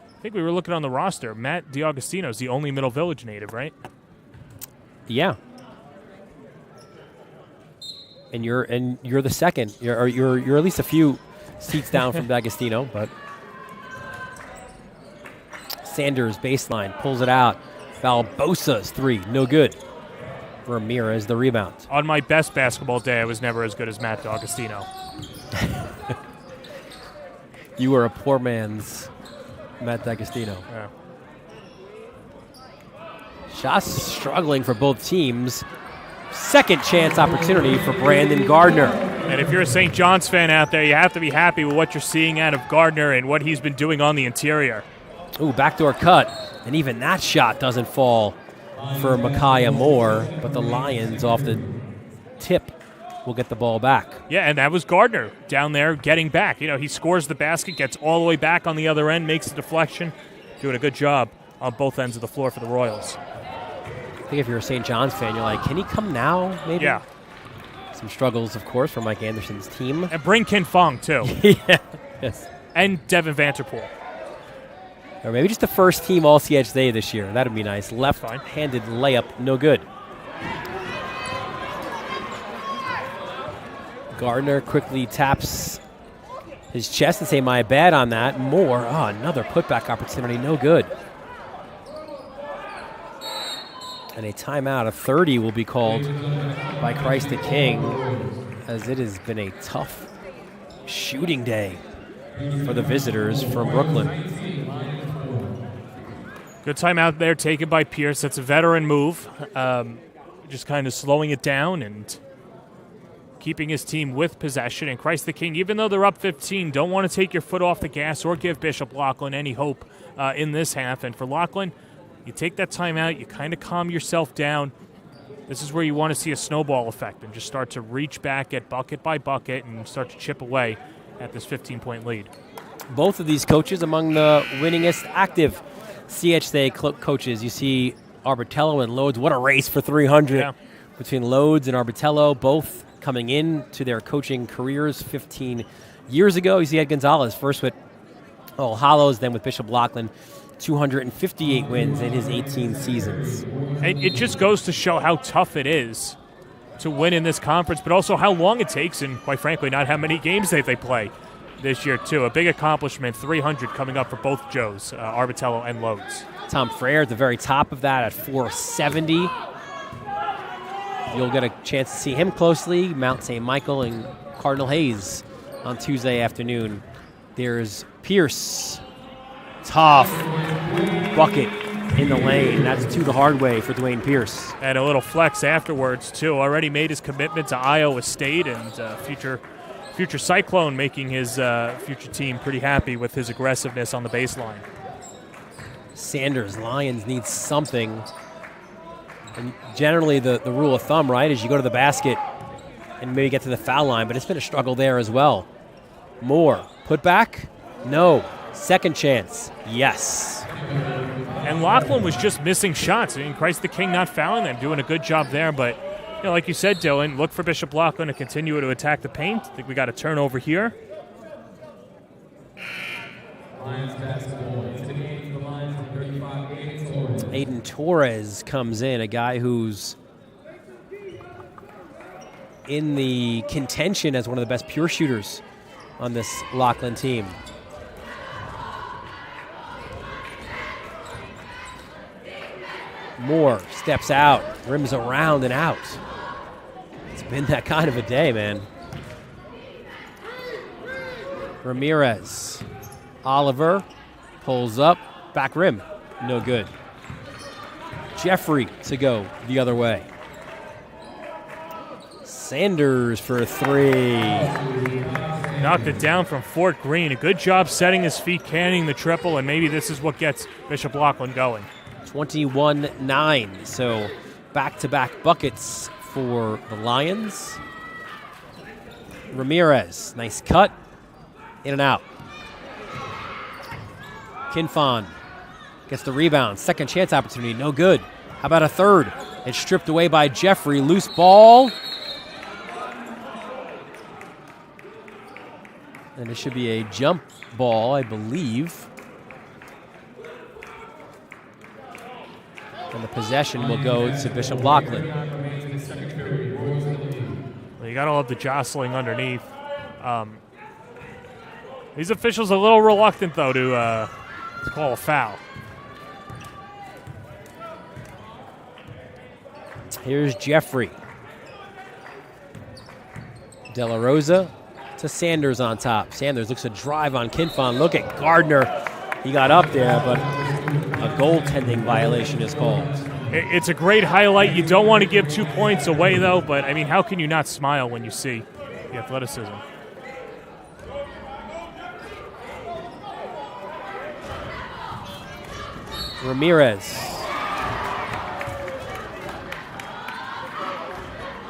I think we were looking on the roster. Matt DiAugustino is the only Middle Village native, right? Yeah. And you're the second. You're at least a few seats down from D'Agostino, but Sanders baseline pulls it out. Valbosa's 3, no good. Ramirez the rebound. On my best basketball day, I was never as good as Matt D'Agostino. You were a poor man's Matt D'Agostino. Yeah. Shots struggling for both teams. Second chance opportunity for Brandon Gardner. And if you're a St. John's fan out there, you have to be happy with what you're seeing out of Gardner and what he's been doing on the interior. Ooh, backdoor cut. And even that shot doesn't fall for Micaiah Moore, but the Lions off the tip will get the ball back. Yeah, and that was Gardner down there getting back. You know, he scores the basket, gets all the way back on the other end, makes the deflection, doing a good job on both ends of the floor for the Royals. I think if you're a St. John's fan, you're like, can he come now, maybe? Yeah. Some struggles, of course, for Mike Anderson's team. And bring Kin Fong, too. Yeah. Yes. And Devin Vanterpool. Or maybe just the first team All-CHA this year. That would be nice. Left-handed layup, no good. Gardner quickly taps his chest and say, my bad on that. Moore, another putback opportunity, no good. And a timeout of 30 will be called by Christ the King, as it has been a tough shooting day for the visitors from Brooklyn. Good timeout there taken by Pierce. That's a veteran move. Just kind of slowing it down and keeping his team with possession. And Christ the King, even though they're up 15, don't want to take your foot off the gas or give Bishop Loughlin any hope in this half. And for Loughlin, you take that timeout, you kind of calm yourself down. This is where you want to see a snowball effect and just start to reach back at bucket by bucket and start to chip away at this 15-point lead. Both of these coaches among the winningest active CHA coaches. You see Arbitello and Lodes. What a race for 300 between Lodes and Arbitello, both coming in to their coaching careers 15 years ago. You see Ed Gonzalez first with All Hallows, then with Bishop Loughlin. 258 wins in his 18 seasons. It just goes to show how tough it is to win in this conference, but also how long it takes and, quite frankly, not how many games they play this year, too. A big accomplishment, 300 coming up for both Joes, Arbitello and Lodes. Tom Frere at the very top of that at 470. You'll get a chance to see him closely. Mount St. Michael and Cardinal Hayes on Tuesday afternoon. There's Pierce. Tough bucket in the lane. That's to the hard way for Dwayne Pierce. And a little flex afterwards, too. Already made his commitment to Iowa State, and future Cyclone making his future team pretty happy with his aggressiveness on the baseline. Sanders, Lions need something. And generally the rule of thumb, right, is you go to the basket and maybe get to the foul line, but it's been a struggle there as well. Moore, put back? No. Second chance, yes. And Loughlin was just missing shots. I mean, Christ the King not fouling them, doing a good job there. But, like you said, Dylan, look for Bishop Loughlin to continue to attack the paint. I think we got a turnover here. Aiden Torres comes in, a guy who's in the contention as one of the best pure shooters on this Loughlin team. Moore steps out, rims around and out. It's been that kind of a day, man. Ramirez. Oliver pulls up, back rim, no good. Jeffrey to go the other way. Sanders for three. Knocked it down from Fort Greene. A good job setting his feet, canning the triple, and maybe this is what gets Bishop Loughlin going. 21-9, so back-to-back buckets for the Lions. Ramirez, nice cut, in and out. Kinfon gets the rebound, second chance opportunity, no good. How about a third? It's stripped away by Jeffrey, loose ball. And it should be a jump ball, I believe. And the possession will go to Bishop Loughlin. Well, you got all of the jostling underneath. These officials a little reluctant, though, to call a foul. Here's Jeffrey. De La Rosa to Sanders on top. Sanders looks to drive on Kinfon. Look at Gardner. He got up there, but a goaltending violation is called. It's a great highlight. You don't want to give 2 points away, though, but, I mean, how can you not smile when you see the athleticism? Ramirez.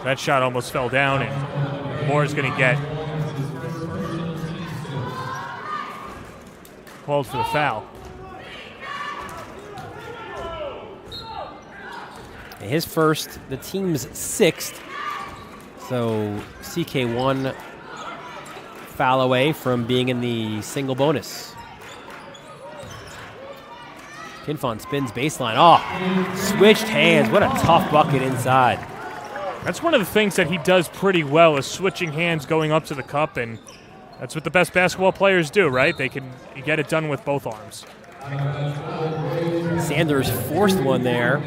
That shot almost fell down, and Moore's going to get called for the foul. His first, the team's sixth. So CK1 foul away from being in the single bonus. Kinfon spins baseline. Oh, switched hands. What a tough bucket inside. That's one of the things that he does pretty well is switching hands going up to the cup, and that's what the best basketball players do, right? They can get it done with both arms. Sanders forced one there.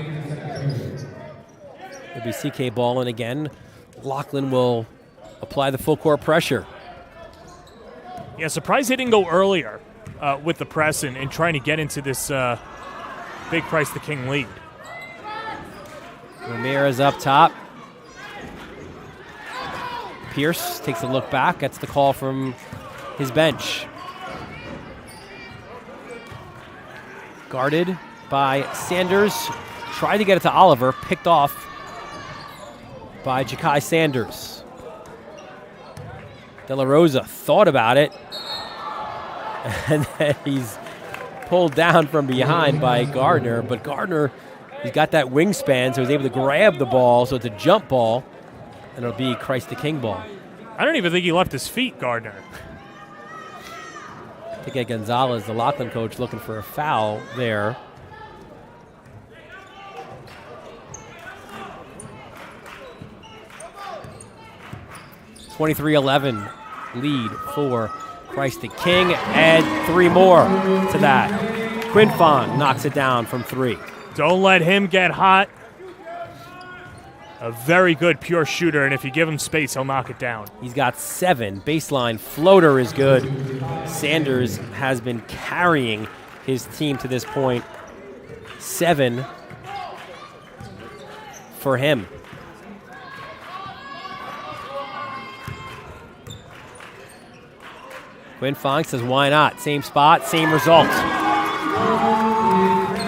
It'll be CK ball in again. Loughlin will apply the full court pressure. Yeah, surprised he didn't go earlier with the press and trying to get into this big Christ the King lead. Ramirez up top. Pierce takes a look back, gets the call from his bench. Guarded by Sanders. Tried to get it to Oliver, picked off by Ja'Kai Sanders. De La Rosa thought about it, and then he's pulled down from behind by Gardner, but Gardner, he's got that wingspan, so he's able to grab the ball, so it's a jump ball, and it'll be Christ the King ball. I don't even think he left his feet, Gardner. I think Ed Gonzalez, the Loughlin coach, looking for a foul there. (23-11) lead for Christ the King. Add three more to that. Quinfon knocks it down from three. Don't let him get hot. a very good pure shooter, and if you give him space, he'll knock it down. He's got 7. Baseline floater is good. Sanders has been carrying his team to this point. 7 for him. Quinn Fong says, why not? Same spot, same result.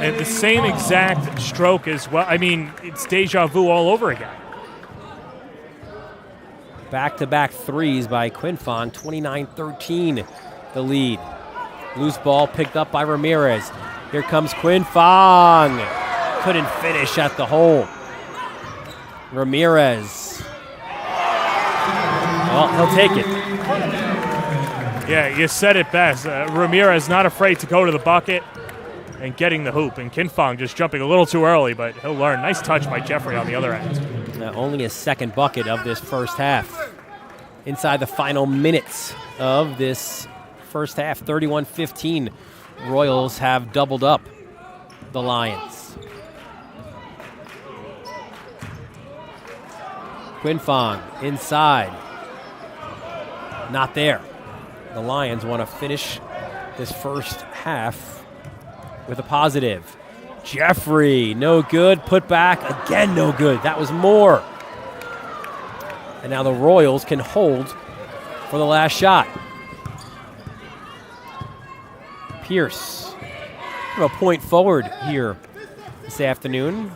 And the same exact stroke as well. I mean, it's deja vu all over again. Back-to-back threes by Quinn Fong, 29-13, the lead. Loose ball picked up by Ramirez. Here comes Quinn Fong. Couldn't finish at the hole. Ramirez. Well, he'll take it. Yeah, you said it best. Ramirez not afraid to go to the bucket and getting the hoop. And Quinn Fong just jumping a little too early, but he'll learn. Nice touch by Jeffrey on the other end. Only his second bucket of this first half. Inside the final minutes of this first half, 31-15. Royals have doubled up the Lions. Quinn Fong inside. Not there. The Lions want to finish this first half with a positive. Jeffrey, no good. Put back, again no good. That was more. And now the Royals can hold for the last shot. Pierce, a point forward here this afternoon.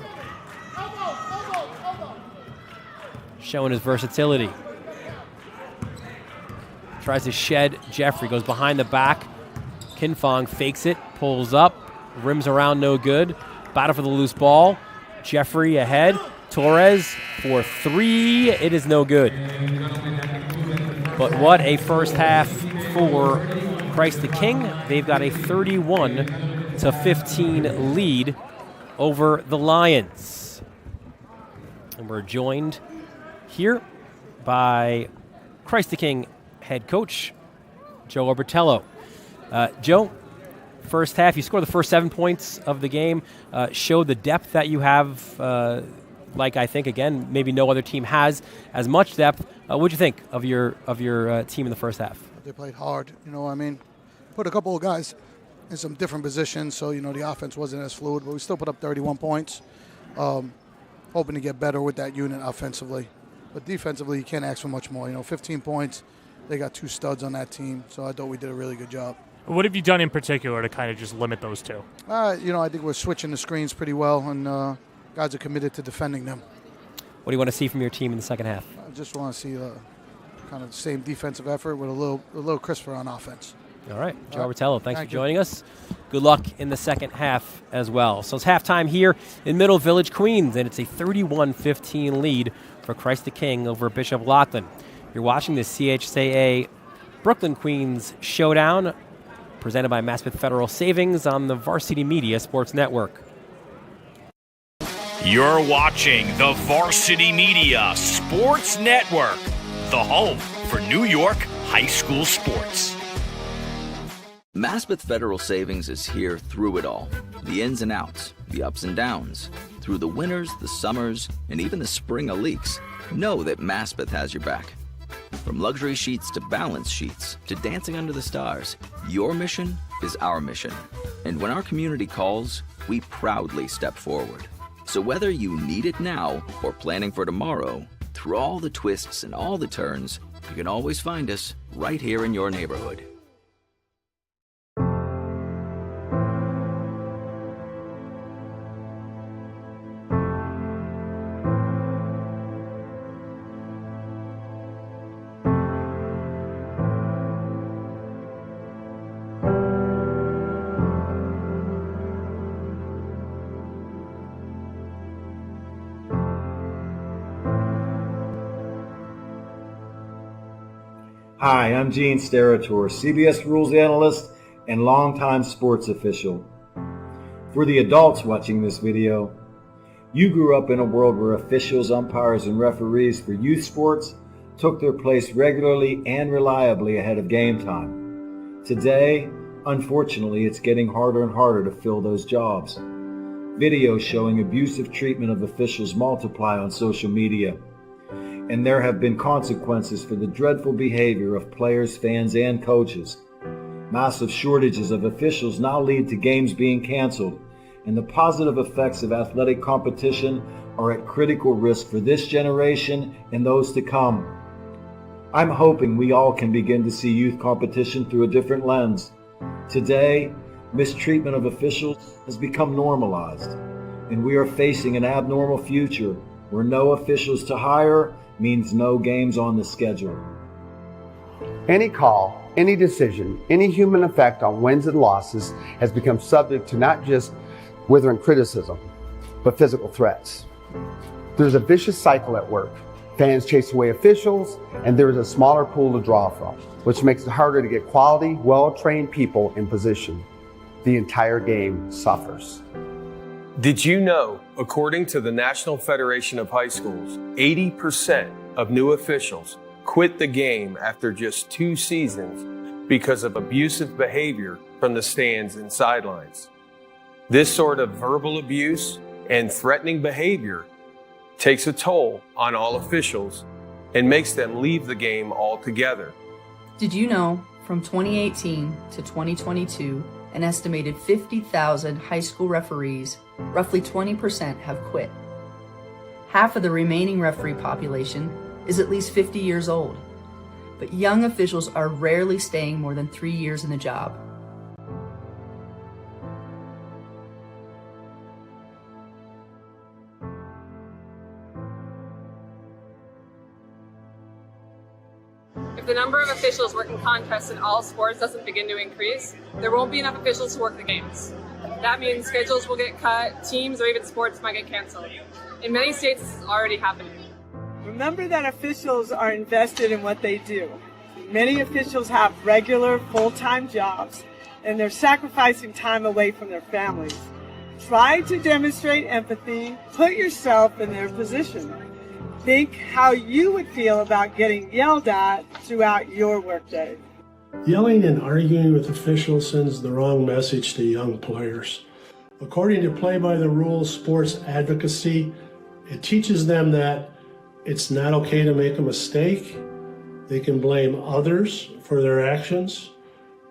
Showing his versatility. Tries to shed Jeffrey, goes behind the back. Quinn Fong fakes it, pulls up, rims around, no good. Battle for the loose ball. Jeffrey ahead. Torres for 3. It is no good. But what a first half for Christ the King. They've got a 31-15 lead over the Lions. And we're joined here by Christ the King head coach Joe Obertello. Joe, first half, you scored the first 7 points of the game. Showed the depth that you have, like I think, again, maybe no other team has as much depth. What'd you think of your team in the first half? They played hard. Put a couple of guys in some different positions, so, the offense wasn't as fluid, but we still put up 31 points. Hoping to get better with that unit offensively. But defensively, you can't ask for much more. 15 points. They got 2 studs on that team, so I thought we did a really good job. What have you done in particular to kind of just limit those two? I think we're switching the screens pretty well, and guys are committed to defending them. What do you want to see from your team in the second half? I just want to see kind of the same defensive effort with a little crisper on offense. All right, Joe Obertello, thanks for joining us. Good luck in the second half as well. So it's halftime here in Middle Village, Queens, and it's a 31-15 lead for Christ the King over Bishop Loughlin. You're watching the CHSAA Brooklyn Queens Showdown, presented by Maspeth Federal Savings on the Varsity Media Sports Network. You're watching the Varsity Media Sports Network, the home for New York high school sports. Maspeth Federal Savings is here through it all. The ins and outs, the ups and downs. Through the winters, the summers, and even the spring of leaks. Know that Maspeth has your back. From luxury sheets to balance sheets to dancing under the stars, your mission is our mission. And when our community calls, we proudly step forward. So whether you need it now or planning for tomorrow, through all the twists and all the turns, you can always find us right here in your neighborhood. Hi, I'm Gene Sterator, CBS Rules Analyst and longtime sports official. For the adults watching this video, you grew up in a world where officials, umpires, and referees for youth sports took their place regularly and reliably ahead of game time. Today, unfortunately, it's getting harder and harder to fill those jobs. Videos showing abusive treatment of officials multiply on social media, and there have been consequences for the dreadful behavior of players, fans, and coaches. Massive shortages of officials now lead to games being canceled, and the positive effects of athletic competition are at critical risk for this generation and those to come. I'm hoping we all can begin to see youth competition through a different lens. Today, mistreatment of officials has become normalized, and we are facing an abnormal future where no officials to hire means no games on the schedule. Any call, any decision, any human effect on wins and losses has become subject to not just withering criticism, but physical threats. There's a vicious cycle at work. Fans chase away officials, and there is a smaller pool to draw from, which makes it harder to get quality, well-trained people in position. The entire game suffers. Did you know, according to the National Federation of High Schools, 80% of new officials quit the game after just 2 seasons because of abusive behavior from the stands and sidelines? This sort of verbal abuse and threatening behavior takes a toll on all officials and makes them leave the game altogether. Did you know, from 2018 to 2022, an estimated 50,000 high school referees, roughly 20%, have quit. Half of the remaining referee population is at least 50 years old, but young officials are rarely staying more than 3 years in the job. If the number of officials working contests in all sports doesn't begin to increase, there won't be enough officials to work the games. That means schedules will get cut, teams or even sports might get canceled. In many states, this is already happening. Remember that officials are invested in what they do. Many officials have regular, full-time jobs, and they're sacrificing time away from their families. Try to demonstrate empathy, put yourself in their position. Think how you would feel about getting yelled at throughout your workday. Yelling and arguing with officials sends the wrong message to young players. According to Play by the Rules sports advocacy, it teaches them that it's not okay to make a mistake. They can blame others for their actions.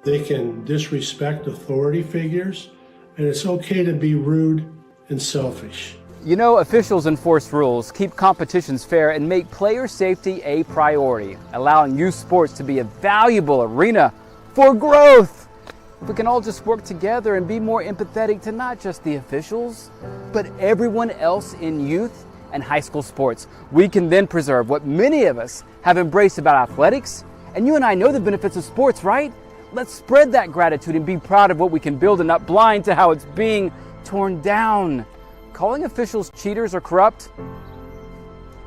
They can disrespect authority figures, and it's okay to be rude and selfish. You know, officials enforce rules, keep competitions fair, and make player safety a priority, allowing youth sports to be a valuable arena for growth. If we can all just work together and be more empathetic to not just the officials, but everyone else in youth and high school sports, we can then preserve what many of us have embraced about athletics. And you and I know the benefits of sports, right? Let's spread that gratitude and be proud of what we can build and not blind to how it's being torn down. Calling officials cheaters or corrupt,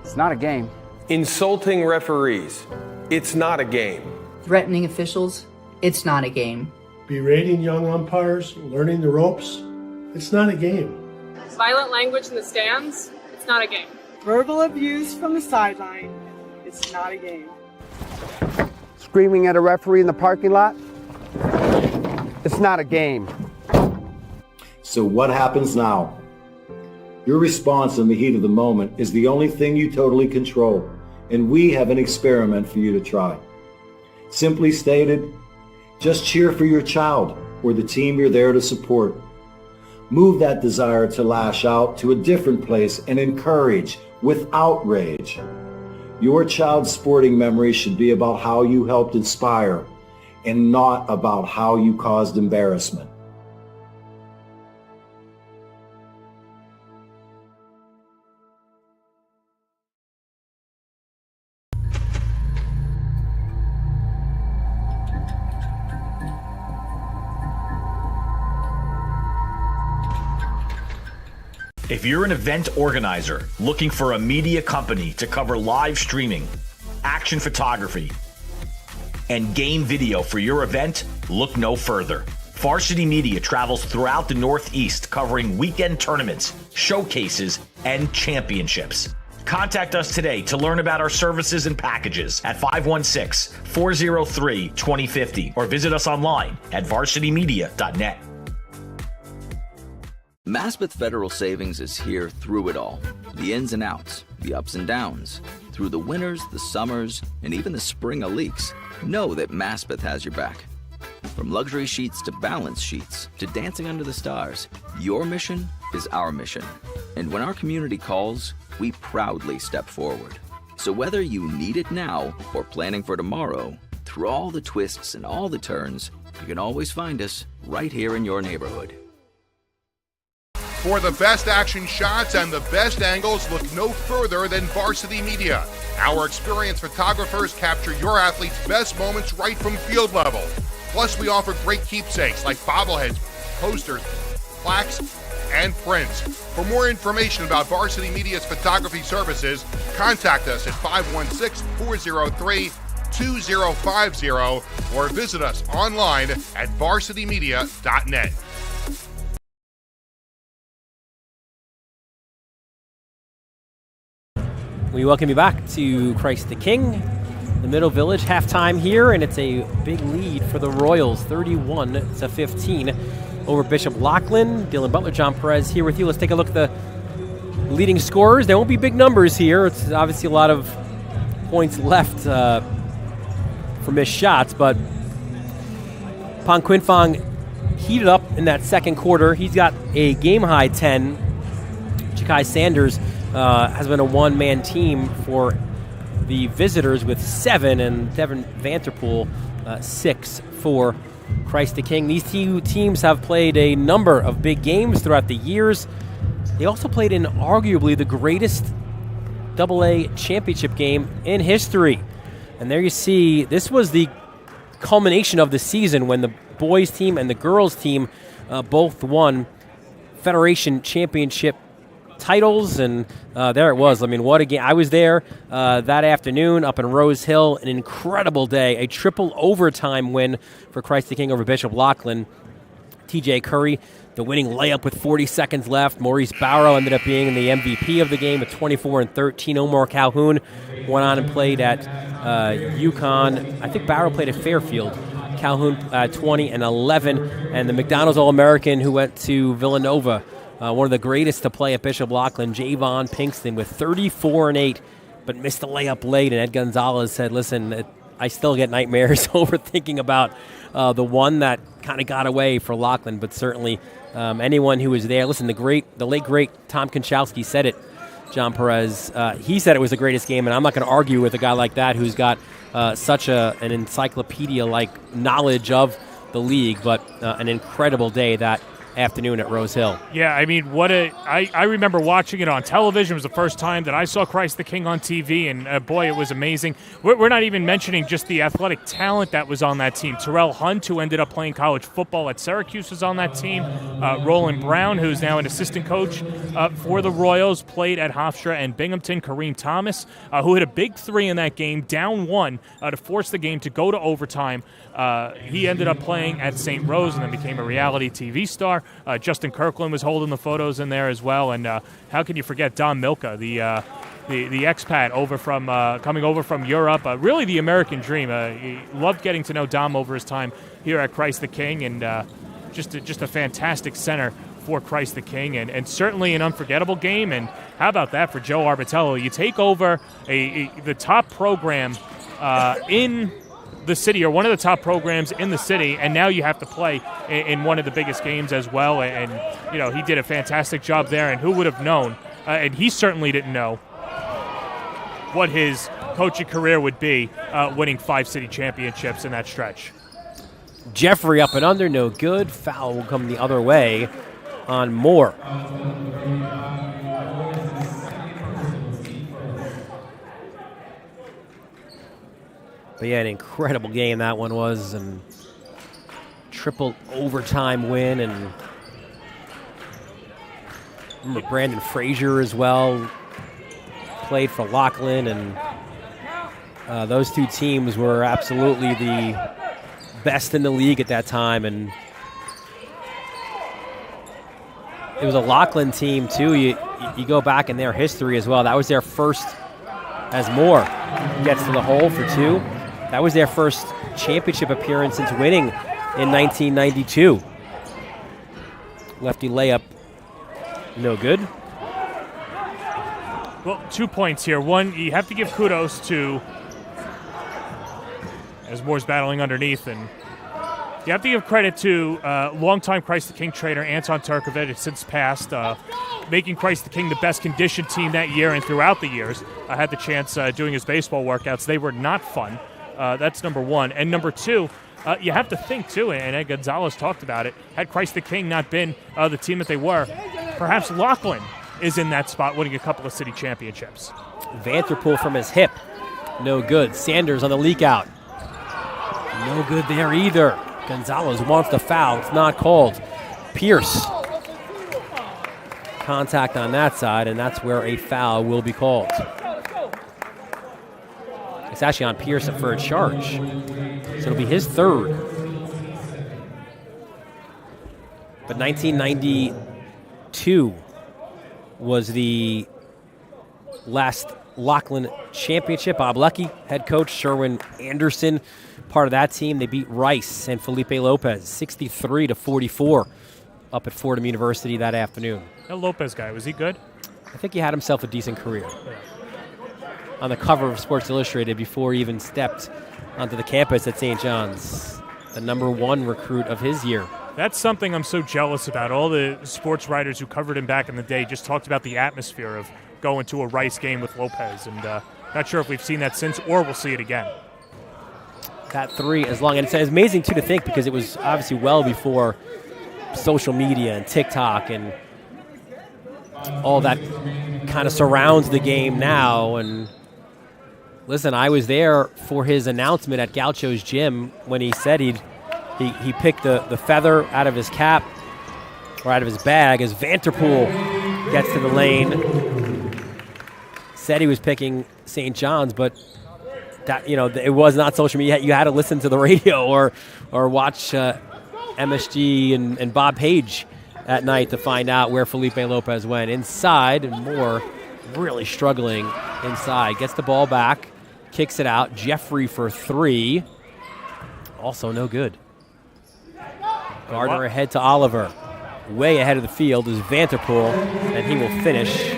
it's not a game. Insulting referees, it's not a game. Threatening officials, it's not a game. Berating young umpires, learning the ropes, it's not a game. Violent language in the stands, it's not a game. Verbal abuse from the sideline, it's not a game. Screaming at a referee in the parking lot, it's not a game. So what happens now? Your response in the heat of the moment is the only thing you totally control, and we have an experiment for you to try. Simply stated, just cheer for your child or the team you're there to support. Move that desire to lash out to a different place and encourage without rage. Your child's sporting memory should be about how you helped inspire and not about how you caused embarrassment. If you're an event organizer looking for a media company to cover live streaming, action photography, and game video for your event, look no further. Varsity Media travels throughout the Northeast covering weekend tournaments, showcases, and championships. Contact us today to learn about our services and packages at 516-403-2050 or visit us online at varsitymedia.net. Maspeth Federal Savings is here through it all. The ins and outs, the ups and downs. Through the winters, the summers, and even the spring of leaks. Know that Maspeth has your back. From luxury sheets to balance sheets to dancing under the stars, your mission is our mission. And when our community calls, we proudly step forward. So whether you need it now or planning for tomorrow, through all the twists and all the turns, you can always find us right here in your neighborhood. For the best action shots and the best angles, look no further than Varsity Media. Our experienced photographers capture your athletes' best moments right from field level. Plus, we offer great keepsakes like bobbleheads, posters, plaques, and prints. For more information about Varsity Media's photography services, contact us at 516-403-2050 or visit us online at varsitymedia.net. We welcome you back to Christ the King, the Middle Village, halftime here, and it's a big lead for the Royals, 31-15 over Bishop Loughlin. Dylan Butler, John Perez here with you. Let's take a look at the leading scorers. There won't be big numbers here. It's obviously a lot of points left for missed shots, but Pon Quinfong heated up in that second quarter. He's got a game-high 10. Ja'Kai Sanders has been a one-man team for the visitors with 7, and Devin Vanterpool 6 for Christ the King. These two teams have played a number of big games throughout the years. They also played in arguably the greatest AA championship game in history. And there you see, this was the culmination of the season when the boys team and the girls team both won Federation Championship titles, and there it was. I mean, what a game. I was there that afternoon up in Rose Hill. An incredible day. A triple overtime win for Christ the King over Bishop Loughlin. TJ Curry, the winning layup with 40 seconds left. Maurice Barrow ended up being the MVP of the game with 24 and 13. Omar Calhoun went on and played at UConn. I think Barrow played at Fairfield. Calhoun 20 and 11. And the McDonald's All-American who went to Villanova, one of the greatest to play at Bishop Loughlin, Javon Pinkston, with 34 and 8, but missed the layup late. And Ed Gonzalez said, listen, I still get nightmares over thinking about the one that kind of got away for Loughlin, but certainly anyone who was there. Listen, the late, great Tom Konchowski said it, John Perez. He said it was the greatest game, and I'm not going to argue with a guy like that who's got such an encyclopedia-like knowledge of the league, but an incredible day that afternoon at Rose Hill. Yeah, I mean, I remember watching it on television. It was the first time that I saw Christ the King on TV, and boy, it was amazing. We're not even mentioning just the athletic talent that was on that team. Terrell Hunt, who ended up playing college football at Syracuse, was on that team. Roland Brown, who's now an assistant coach for the Royals, played at Hofstra and Binghamton. Kareem Thomas, who hit a big 3 in that game, down 1 to force the game to go to overtime. He ended up playing at St. Rose and then became a reality TV star. Justin Kirkland was holding the photos in there as well. And how can you forget Don Milka, the expat coming over from Europe? Really the American dream. He loved getting to know Dom over his time here at Christ the King, and just a fantastic center for Christ the King, and certainly an unforgettable game. And how about that for Joe Arbitello? You take over the top program in the city, or one of the top programs in the city, and now you have to play in one of the biggest games as well. And you know, he did a fantastic job there, and who would have known, and he certainly didn't know what his coaching career would be, winning 5 city championships in that stretch. Jeffrey up and under, no good. Foul will come the other way on Moore. But yeah, an incredible game that one was, and triple overtime win. And remember Brandon Frazier as well played for Loughlin, and those two teams were absolutely the best in the league at that time. And it was a Loughlin team too. You go back in their history as well. That was their first, as Moore gets to the hole for 2. That was their first championship appearance since winning in 1992. Lefty layup No good. Well, 2 points here. One, you have to give kudos to, as Moore's battling underneath, and you have to give credit to longtime Christ the King trainer Anton Turkovic, since passed, making Christ the King the best conditioned team that year and throughout the years. I had the chance doing his baseball workouts. They were not fun. That's number one. And number two, you have to think, too, and Ed Gonzalez talked about it, had Christ the King not been the team that they were, perhaps Loughlin is in that spot winning a couple of city championships. Vanterpool from his hip. No good. Sanders on the leak out. No good there either. Gonzalez wants the foul. It's not called. Pierce. Contact on that side, and that's where a foul will be called. It's actually on Pierce for a charge. So it'll be his third. But 1992 was the last Loughlin championship. Bob Lucky, head coach. Sherwin Anderson, part of that team. They beat Rice and Felipe Lopez 63-44 up at Fordham University that afternoon. That Lopez guy, was he good? I think he had himself a decent career. On the cover of Sports Illustrated before he even stepped onto the campus at St. John's. The #1 recruit of his year. That's something I'm so jealous about. All the sports writers who covered him back in the day just talked about the atmosphere of going to a Rice game with Lopez, and not sure if we've seen that since or we'll see it again. That three is long, and it's amazing, too, to think because it was obviously well before social media and TikTok and all that kind of surrounds the game now. And listen, I was there for his announcement at Gaucho's gym when he said he picked the feather out of his cap or out of his bag as Vanterpool gets to the lane. Said he was picking St. John's, but that, it was not social media. You had to listen to the radio or watch MSG and Bob Page at night to find out where Felipe Lopez went. Inside, and Moore really struggling inside. Gets the ball back, kicks it out. Jeffrey for three. Also no good. Gardner ahead to Oliver. Way ahead of the field is Vanterpool, and he will finish.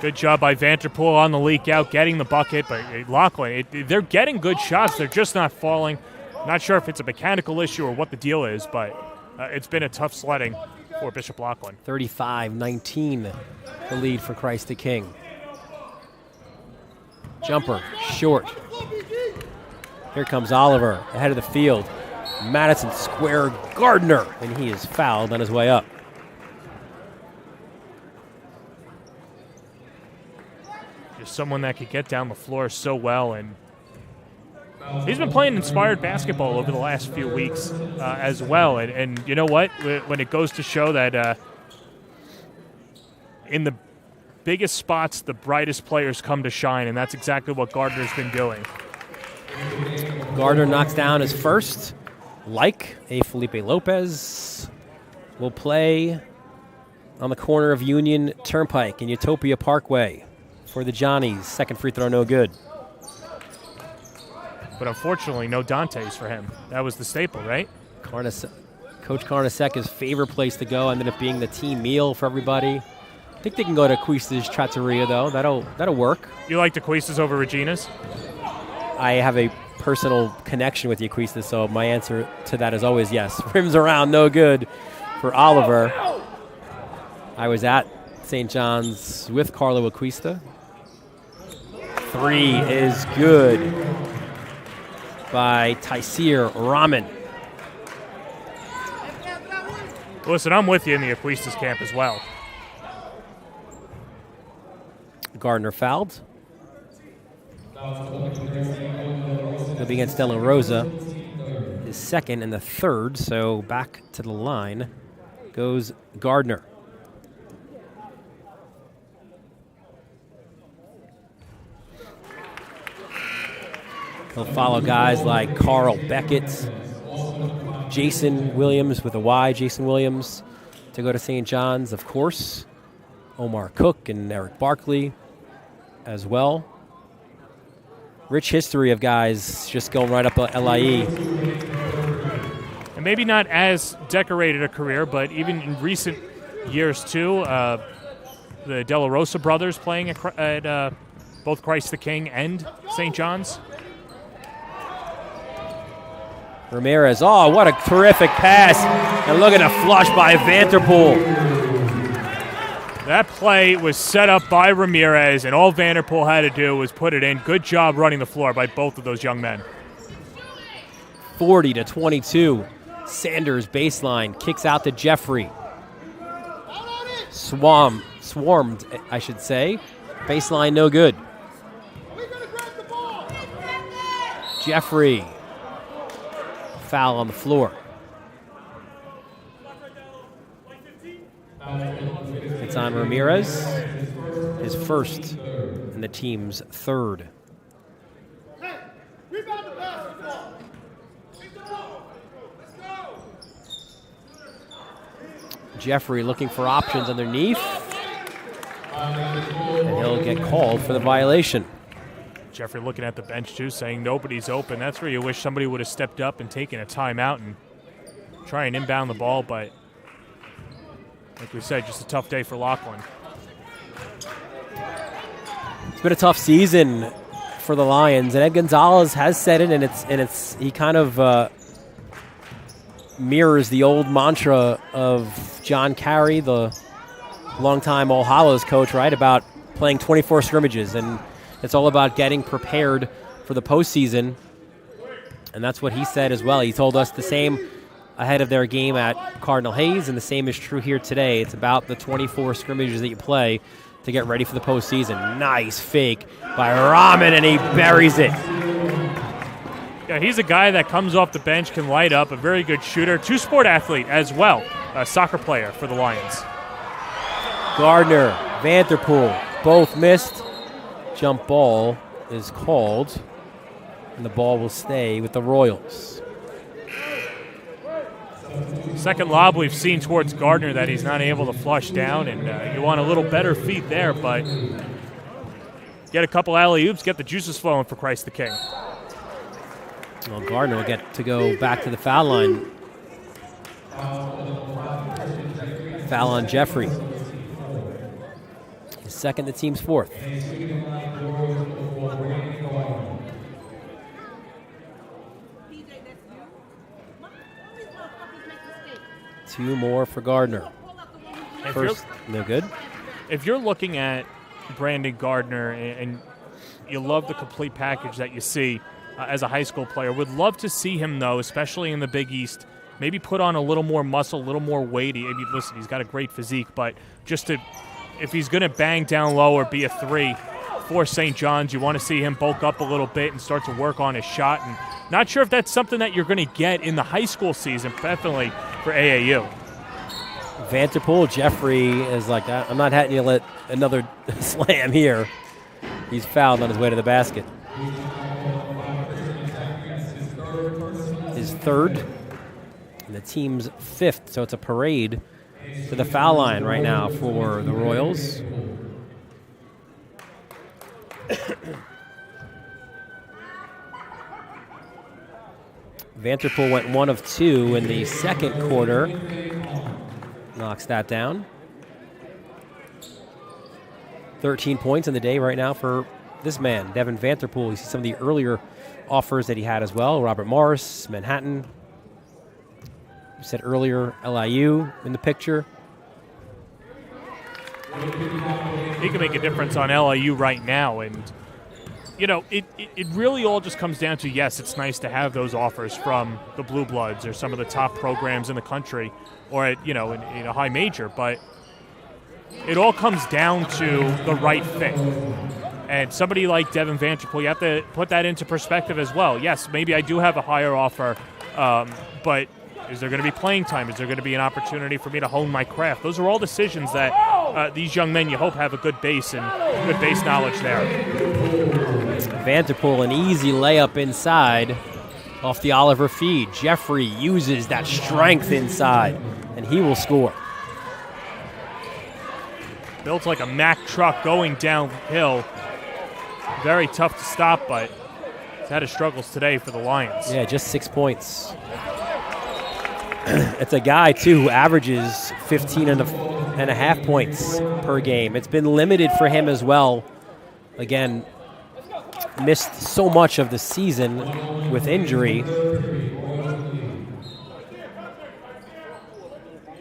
Good job by Vanterpool on the leak out, getting the bucket. But Loughlin, they're getting good shots. They're just not falling. Not sure if it's a mechanical issue or what the deal is, but it's been a tough sledding for Bishop Loughlin. 35-19, the lead for Christ the King. Jumper, short. Here comes Oliver, ahead of the field. Madison Square Gardner, and he is fouled on his way up. Just someone that could get down the floor so well, and he's been playing inspired basketball over the last few weeks as well. And you know what? When it goes to show that in the biggest spots, the brightest players come to shine, and that's exactly what Gardner's been doing. Gardner knocks down his first. Like a Felipe Lopez will play on the corner of Union Turnpike and Utopia Parkway for the Johnnies. Second free throw, no good. But unfortunately, no Dantes for him. That was the staple, right? Coach Carnesecca's favorite place to go ended up being the team meal for everybody. I think they can go to Cuista's Trattoria, though. That'll work. You like the Cuista's over Regina's? I have a personal connection with Yaquista, so my answer to that is always yes. Rims around, no good for Oliver. I was at St. John's with Carlo Yaquista. Three is good by Taisir Rahman. Listen, I'm with you in the Yaquista's camp as well. Gardner fouled. He'll be against Della Rosa. His second and the third, so back to the line goes Gardner. He'll follow guys like Carl Beckett, Jason Williams with a Y, Jason Williams, to go to St. John's, of course. Omar Cook and Eric Barkley as well. Rich history of guys just going right up LIE. And maybe not as decorated a career, but even in recent years too. The De La Rosa brothers playing at both Christ the King and St. John's. Ramirez, oh, what a terrific pass. And look at a flush by Vanderpool. That play was set up by Ramirez, and all Vanderpool had to do was put it in. Good job running the floor by both of those young men. 40-22. Sanders baseline, kicks out to Jeffrey. Swarmed, I should say. Baseline no good. Jeffrey. Foul on the floor. It's on Ramirez, his first and the team's third. Jeffrey looking for options underneath, and he'll get called for the violation. Jeffrey looking at the bench too, saying nobody's open. That's where you wish somebody would have stepped up and taken a timeout and try and inbound the ball, but like we said, just a tough day for Loughlin. It's been a tough season for the Lions, and Ed Gonzalez has said it, and he kind of mirrors the old mantra of John Carey, the longtime All Hallows coach, right, about playing 24 scrimmages, and it's all about getting prepared for the postseason, and that's what he said as well. He told us the same ahead of their game at Cardinal Hayes, and the same is true here today. It's about the 24 scrimmages that you play to get ready for the postseason. Nice fake by Rahman, and he buries it. Yeah, he's a guy that comes off the bench, can light up, a very good shooter, two-sport athlete as well, a soccer player for the Lions. Gardner, Vanderpool, both missed. Jump ball is called, and the ball will stay with the Royals. Second lob we've seen towards Gardner that he's not able to flush down, and you want a little better feet there, but get a couple alley-oops, get the juices flowing for Christ the King. Well, Gardner will get to go back to the foul line. Foul on Jeffrey. His second, the team's fourth. Two more for Gardner. First, no good. If you're looking at Brandon Gardner and you love the complete package that you see as a high school player, would love to see him, though, especially in the Big East, maybe put on a little more muscle, a little more weight. Listen, he's got a great physique, but if he's going to bang down low or be a three for St. John's, you want to see him bulk up a little bit and start to work on his shot. And not sure if that's something that you're going to get in the high school season, definitely for AAU. Vanderpool, Jeffrey is like, I'm not having you let another slam here. He's fouled on his way to the basket. His third, and the team's fifth, so it's a parade to the foul line right now for the Royals. Vanderpool went 1 of 2 in the second quarter. Knocks that down. 13 points in the day right now for this man, Devin Vanderpool. You see some of the earlier offers that he had as well. Robert Morris, Manhattan. We said earlier, LIU in the picture. He can make a difference on LIU right now, and it really all just comes down to, yes, it's nice to have those offers from the Blue Bloods or some of the top programs in the country, or at, in a high major, but it all comes down to the right fit. And somebody like Devin Vanderpool, you have to put that into perspective as well. Yes, maybe I do have a higher offer, but is there going to be playing time? Is there going to be an opportunity for me to hone my craft? Those are all decisions that these young men, you hope, have a good base and good base knowledge there. Vanderpool, an easy layup inside off the Oliver feed. Jeffrey uses that strength inside, and he will score. Built like a Mack truck going downhill. Very tough to stop, but he's had his struggles today for the Lions. Yeah, just 6 points. It's a guy, too, who averages 15 and 8.5 points per game. It's been limited for him as well. Again, missed so much of the season with injury.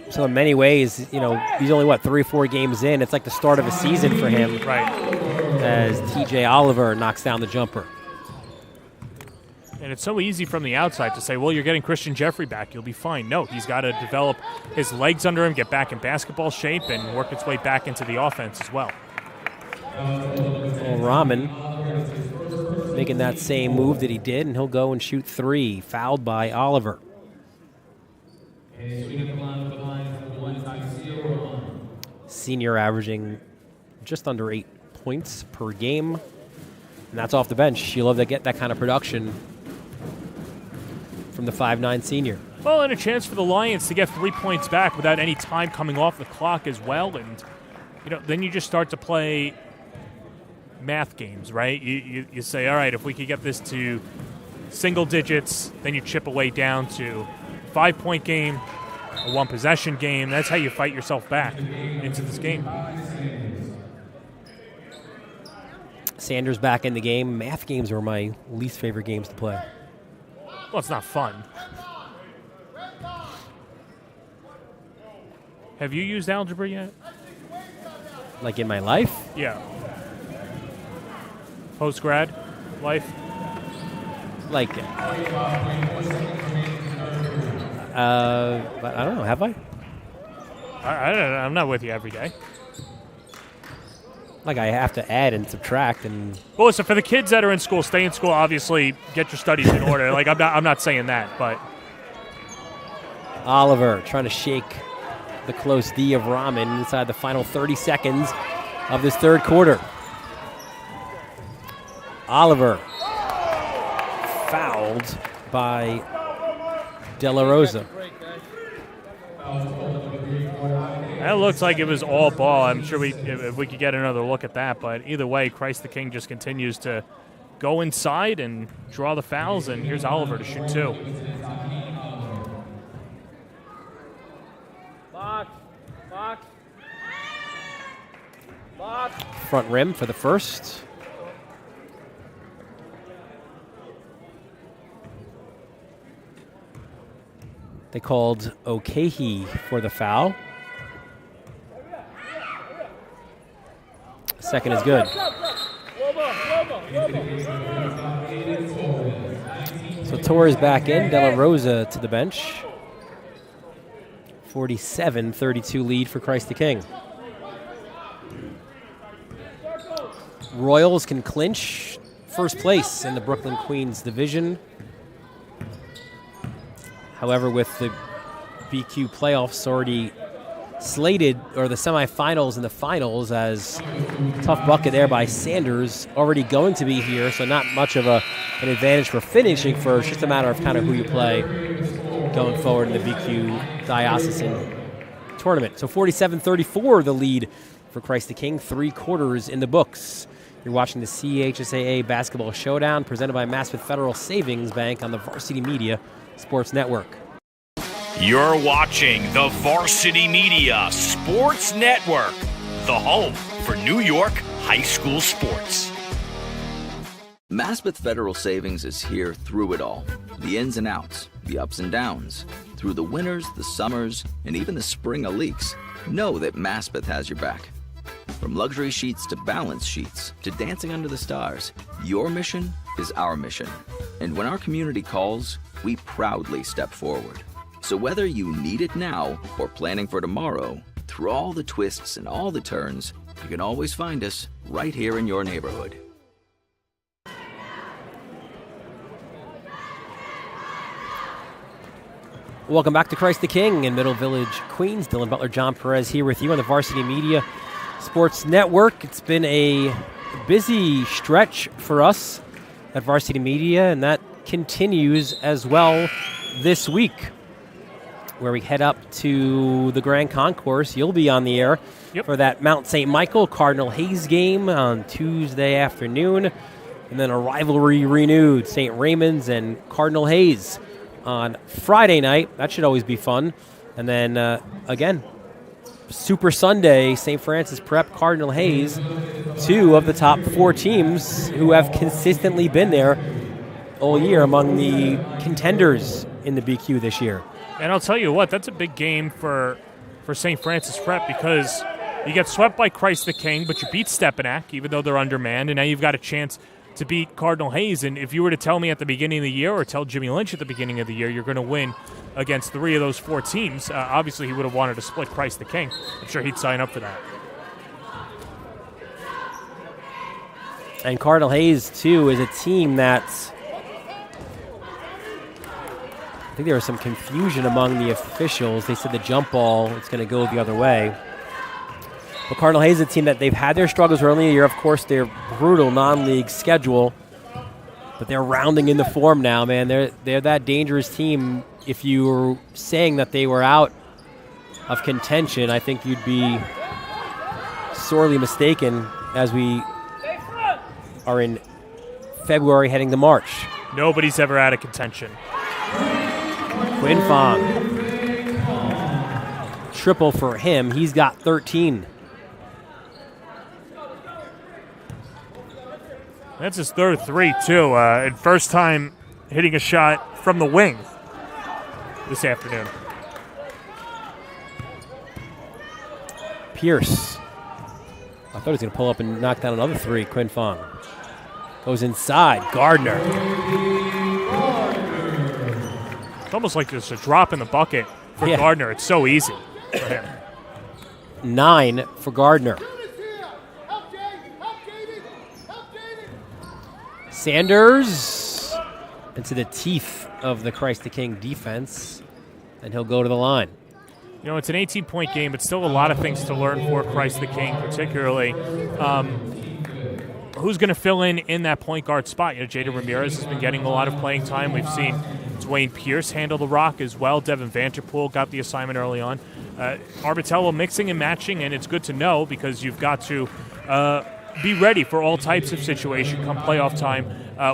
So in many ways, he's only, 3 or 4 games in. It's like the start of a season for him. Right. As TJ Oliver knocks down the jumper. And it's so easy from the outside to say, well, you're getting Christian Jeffrey back, you'll be fine. No, he's got to develop his legs under him, get back in basketball shape, and work its way back into the offense as well. Rahman making that same move that he did, and he'll go and shoot 3, fouled by Oliver. Senior averaging just under 8 points per game, and that's off the bench. You love to get that kind of production from the 5'9" senior. Well, and a chance for the Lions to get 3 points back without any time coming off the clock as well, and then you just start to play math games, right? You say, all right, if we could get this to single digits, then you chip away down to 5-point game, a 1-possession game. That's how you fight yourself back into this game. Sanders back in the game. Math games are my least favorite games to play. Well, it's not fun. Have you used algebra yet? Like in my life? Yeah. Post-grad life? Like, but I don't know. Have I? I don't know. I'm not with you every day. Like I have to add and subtract and. Well, listen, for the kids that are in school, stay in school. Obviously, get your studies in order. Like I'm not saying that, but Oliver trying to shake the close D of Rahman inside the final 30 seconds of this third quarter. Oliver fouled by De La Rosa. That looks like it was all ball. I'm sure if we could get another look at that. But either way, Christ the King just continues to go inside and draw the fouls. And here's Oliver to shoot 2. Front rim for the first. They called Okehi for the foul. Second is good. So Torres back in, De La Rosa to the bench. 47-32 lead for Christ the King. Royals can clinch first place in the Brooklyn Queens division. However, with the BQ playoffs already slated, or the semifinals and the finals, as tough bucket there by Sanders already going to be here, so not much of an advantage for finishing first, just a matter of kind of who you play going forward in the BQ diocesan tournament. So 47-34 the lead for Christ the King, 3 quarters in the books. You're watching the CHSAA Basketball Showdown presented by Maspeth Federal Savings Bank on the Varsity Media Sports Network. You're watching the Varsity Media Sports Network, the home for New York high school sports. Maspeth Federal Savings is here through it all. The ins and outs, the ups and downs. Through the winters, the summers, and even the spring of leaks. Know that Maspeth has your back. From luxury sheets to balance sheets to dancing under the stars, your mission is our mission. And when our community calls, we proudly step forward. So whether you need it now or planning for tomorrow, through all the twists and all the turns, you can always find us right here in your neighborhood. Welcome back to Christ the King in Middle Village, Queens. Dylan Butler, John Perez here with you on the Varsity Media Sports Network. It's been a busy stretch for us at Varsity Media, and that continues as well this week, where we head up to the Grand Concourse. You'll be on the air for that Mount St. Michael Cardinal Hayes game on Tuesday afternoon, and then a rivalry renewed, St. Raymond's and Cardinal Hayes on Friday night. That should always be fun. And then, again, Super Sunday, St. Francis Prep, Cardinal Hayes, 2 of the top 4 teams who have consistently been there all year among the contenders in the BQ this year. And I'll tell you what, that's a big game for St. Francis Prep, because you get swept by Christ the King, but you beat Stepinac, even though they're undermanned, and now you've got a chance to beat Cardinal Hayes. And if you were to tell me at the beginning of the year, or tell Jimmy Lynch at the beginning of the year, you're going to win against 3 of those 4 teams, obviously he would have wanted to split Christ the King. I'm sure he'd sign up for that. And Cardinal Hayes, too, is a team that's, I think there was some confusion among the officials. They said the jump ball is going to go the other way. But Cardinal Hayes is a team that they've had their struggles early in the year. Of course, their brutal non-league schedule, but they're rounding into form now, man. They're that dangerous team. If you were saying that they were out of contention, I think you'd be sorely mistaken, as we are in February heading to March. Nobody's ever out of contention. Quinn Fong. Triple for him. He's got 13. That's his third 3, too, and first time hitting a shot from the wing this afternoon. Pierce. I thought he was going to pull up and knock down another 3. Quinn Fong. Goes inside. Gardner. It's almost like just a drop in the bucket for Gardner. It's so easy for him. 9 for Gardner. Sanders into the teeth of the Christ the King defense, and he'll go to the line. You know, it's an 18-point game, but still a lot of things to learn for Christ the King, particularly who's going to fill in that point guard spot. You know, Jaden Ramirez has been getting a lot of playing time. We've seen Dwayne Pierce handle the rock as well. Devin Vanterpool got the assignment early on. Arbitello mixing and matching, and it's good to know, because you've got to be ready for all types of situation come playoff time,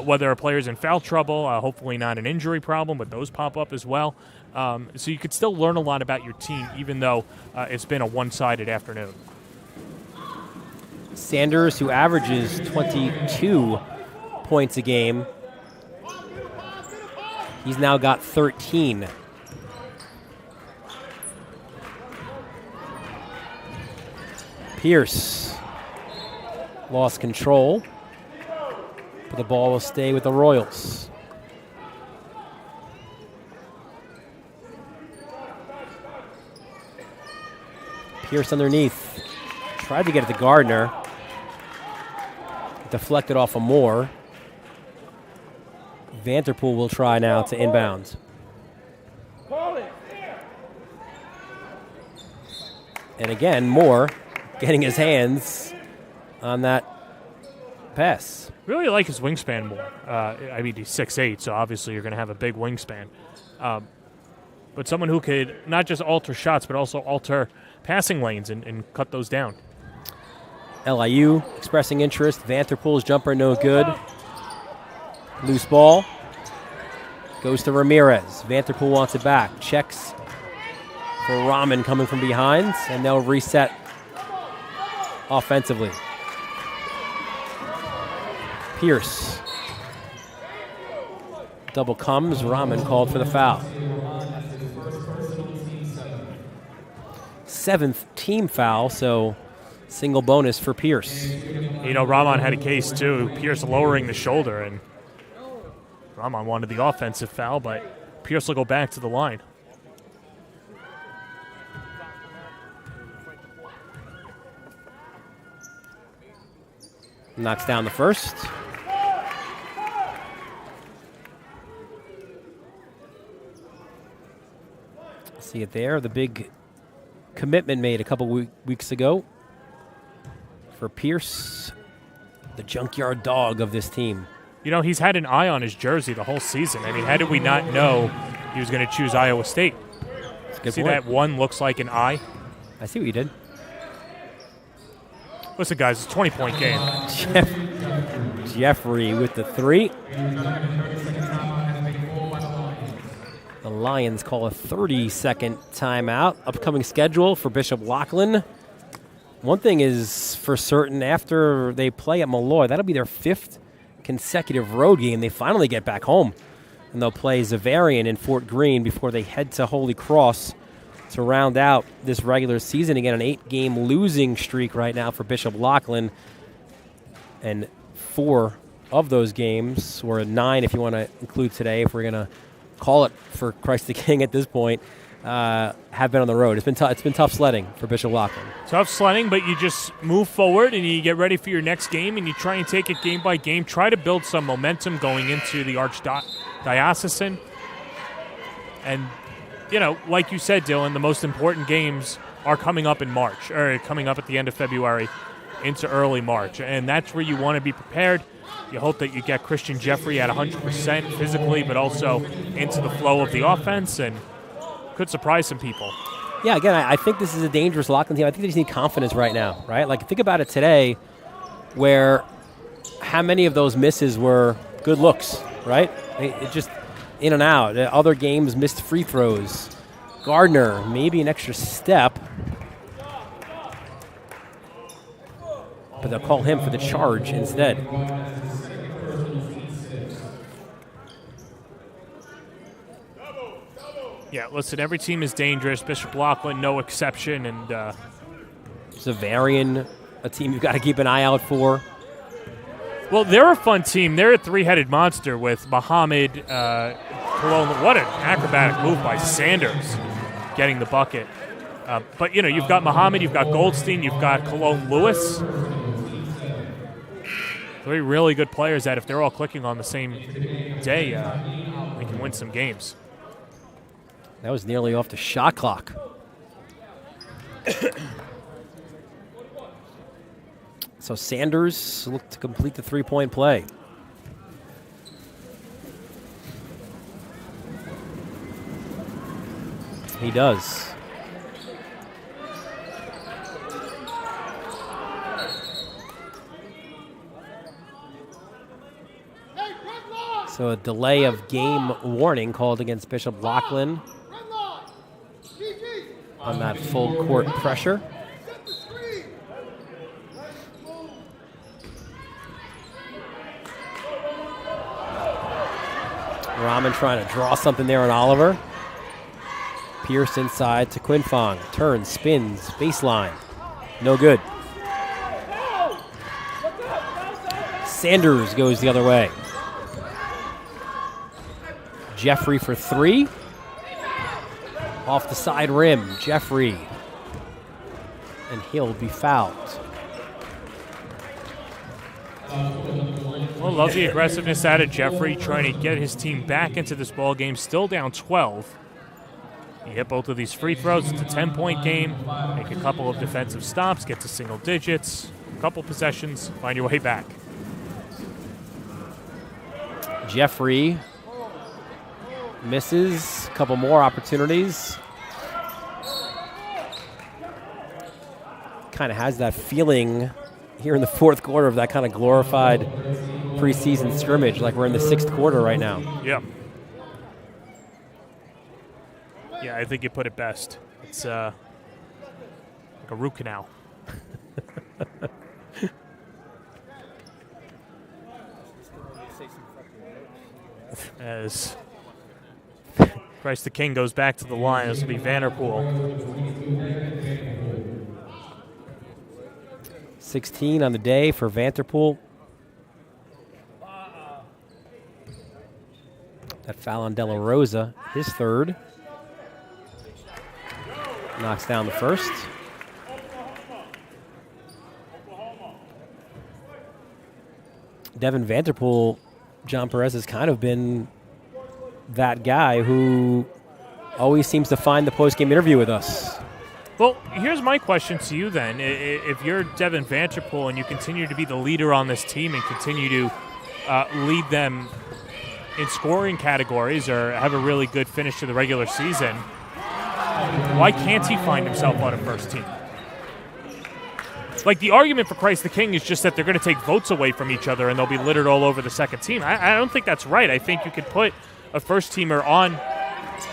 whether a player's in foul trouble, hopefully not an injury problem, but those pop up as well. So you could still learn a lot about your team, even though it's been a one-sided afternoon. Sanders, who averages 22 points a game, he's now got 13. Pierce lost control, but the ball will stay with the Royals. Pierce underneath. Tried to get it to Gardner. Deflected off of Moore. Vanterpool will try now to inbound. And again, Moore getting his hands on that pass. Really like his wingspan more. I mean, he's 6'8", so obviously you're going to have a big wingspan. But someone who could not just alter shots, but also alter passing lanes and cut those down. LIU expressing interest. Vanterpool's jumper no good. Loose ball. Goes to Ramirez. Vanterpool wants it back. Checks for Rahman coming from behind, and they'll reset offensively. Pierce. Double comes. Rahman called for the foul. 7th team foul, so single bonus for Pierce. You know, Rahman had a case too. Pierce lowering the shoulder, and Rahman wanted the offensive foul, but Pierce will go back to the line. Knocks down the first. See it there, the big commitment made a couple weeks ago for Pierce, the junkyard dog of this team. You know, he's had an eye on his jersey the whole season. I mean, how did we not know he was going to choose Iowa State? See point. that one looks like an eye? I see what you did. Listen, guys, it's a 20-point game. Jeffrey with the 3. The Lions call a 30-second timeout. Upcoming schedule for Bishop Loughlin. One thing is for certain, after they play at Malloy, that'll be their 5th consecutive road game. They finally get back home, and they'll play Zavarian in Fort Greene before they head to Holy Cross to round out this regular season. Again, an 8-game losing streak right now for Bishop Loughlin, and 4 of those games, or 9 if you want to include today, if we're going to call it for Christ the King at this point, have been on the road. It's been tough sledding for Bishop Loughlin. Tough sledding, but you just move forward and you get ready for your next game, and you try and take it game by game. Try to build some momentum going into the Archdiocesan. And, like you said, Dylan, the most important games are coming up in March, or coming up at the end of February into early March. And that's where you want to be prepared. You hope that you get Christian Jeffrey at 100% physically, but also into the flow of the offense, and could surprise some people. Yeah, again, I think this is a dangerous Loughlin team. I think they just need confidence right now, right? Like, think about it today, where how many of those misses were good looks, right? It just in and out. Other games, missed free throws. Gardner, maybe an extra step. But they'll call him for the charge instead. Yeah, listen, every team is dangerous. Bishop Loughlin, no exception. And Zavarian, a team you've got to keep an eye out for. Well, they're a fun team. They're a 3-headed monster with Muhammad Cologne. What an acrobatic move by Sanders getting the bucket. But, you've got Muhammad, you've got Goldstein, you've got Cologne Lewis. 3 really good players that if they're all clicking on the same day, they can win some games. That was nearly off the shot clock. So Sanders looked to complete the 3-point play. He does. So a delay of game warning called against Bishop Loughlin on that full court pressure. Rahman trying to draw something there on Oliver. Pierce inside to Quinfong. Turns, spins, baseline. No good. Sanders goes the other way. Jeffrey for 3. Off the side rim, Jeffrey. And he'll be fouled. Well, love the aggressiveness out of Jeffrey, trying to get his team back into this ball game. Still down 12. He hit both of these free throws. It's a 10-point game. Make a couple of defensive stops, get to single digits, a couple possessions, find your way back. Jeffrey misses, a couple more opportunities. Kind of has that feeling here in the fourth quarter of that kind of glorified preseason scrimmage, like we're in the 6th quarter right now. Yeah. Yeah, I think you put it best. It's like a root canal. As Christ the King goes back to the line, this will be Vanderpool. 16 on the day for Vanderpool. That foul on De La Rosa, his 3rd. Knocks down the first. Devin Vanderpool, John Perez has kind of been that guy who always seems to find the post-game interview with us. Well, here's my question to you then. If you're Devin Vanderpool and you continue to be the leader on this team and continue to lead them in scoring categories or have a really good finish to the regular season, why can't he find himself on a first team? Like, the argument for Christ the King is just that they're going to take votes away from each other and they'll be littered all over the second team. I don't think that's right. I think you could put a first-teamer on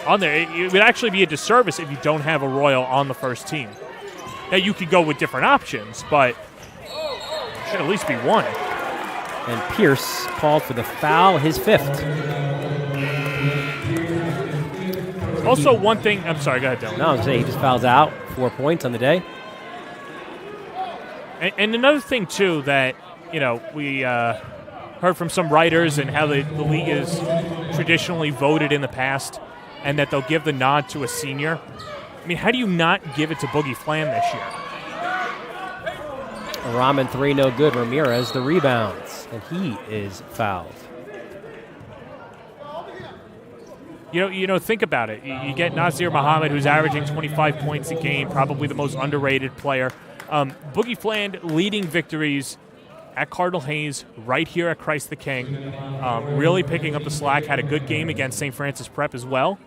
on there. It would actually be a disservice if you don't have a Royal on the first team. Now, you could go with different options, but there should at least be one. And Pierce called for the foul, his 5th. Also, one thing, I'm sorry, go ahead, Dylan. No, I was going to say he just fouls out, 4 points on the day. And another thing, too, that, we heard from some writers and how the league is traditionally voted in the past and that they'll give the nod to a senior. I mean, how do you not give it to Boogie Flan this year? Ramen 3, no good. Ramirez, the rebounds, and he is fouled. Think about it. You get Nazir Muhammad, who's averaging 25 points a game, probably the most underrated player. Boogie Flan leading victories at Cardinal Hayes, right here at Christ the King, really picking up the slack, had a good game against St. Francis Prep as well.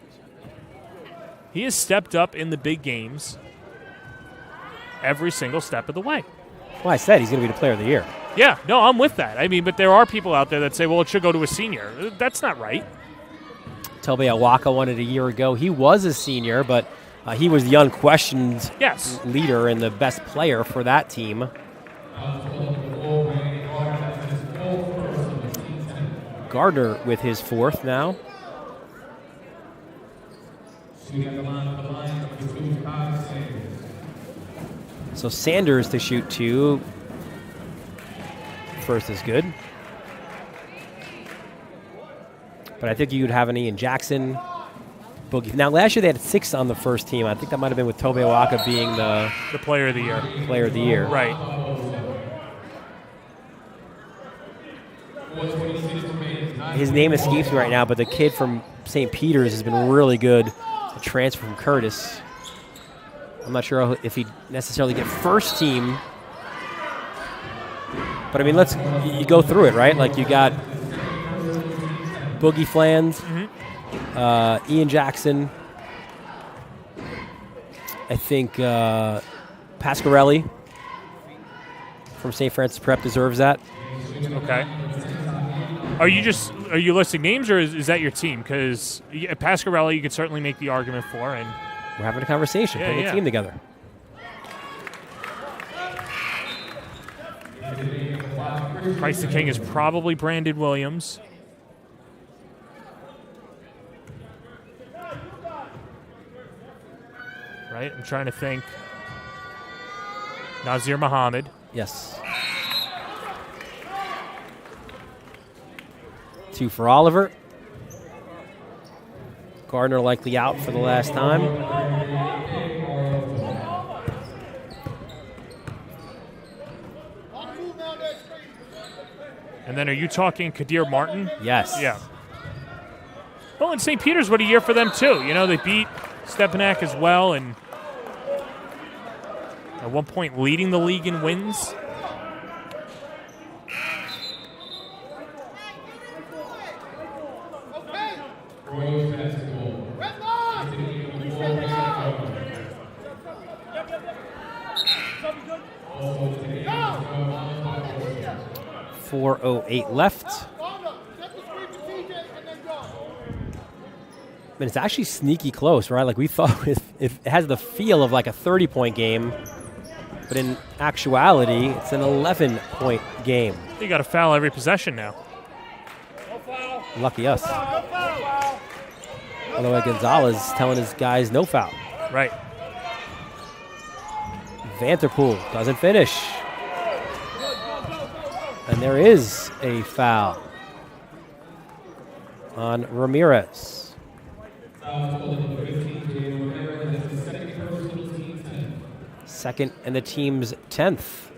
He has stepped up in the big games every single step of the way. Well, I said he's going to be the player of the year. Yeah, no, I'm with that. I mean, but there are people out there that say, well, it should go to a senior. That's not right. Tobe Awaka won it a year ago. He was a senior, but he was the unquestioned leader and the best player for that team. Gardner with his 4th now. So Sanders to shoot 2. First is good. But I think you would have an Ian Jackson. Boogie. Now, last year they had 6 on the first team. I think that might have been with Tobe Awaka being the player of the year. Player of the year. Right. His name escapes me right now, but the kid from St. Peter's has been really good. A transfer from Curtis. I'm not sure if he'd necessarily get first team. But, I mean, you go through it, right? Like, you got Boogie Flans, Ian Jackson, I think Pasquarelli from St. Francis Prep deserves that. Okay. Are you listing names, or is that your team? Because Pasquarelli, you could certainly make the argument for, and we're having a conversation, putting a team together. Christ the King is probably Brandon Williams. Right? I'm trying to think. Nazir Muhammad. Yes. 2 for Oliver. Gardner likely out for the last time. And then are you talking Kadir Martin? Yes. Yeah. Well, in St. Peter's, what a year for them, too. They beat Stepanak as well, and at one point leading the league in wins. .408 left. I mean, it's actually sneaky close, right? Like, we thought it has the feel of like a 30-point game, but in actuality, it's an 11-point game. You got to foul every possession now. Lucky us. Otherwise, Gonzalez telling his guys no foul. Right. Vanterpool doesn't finish. And there is a foul on Ramirez. Second and the team's 10th.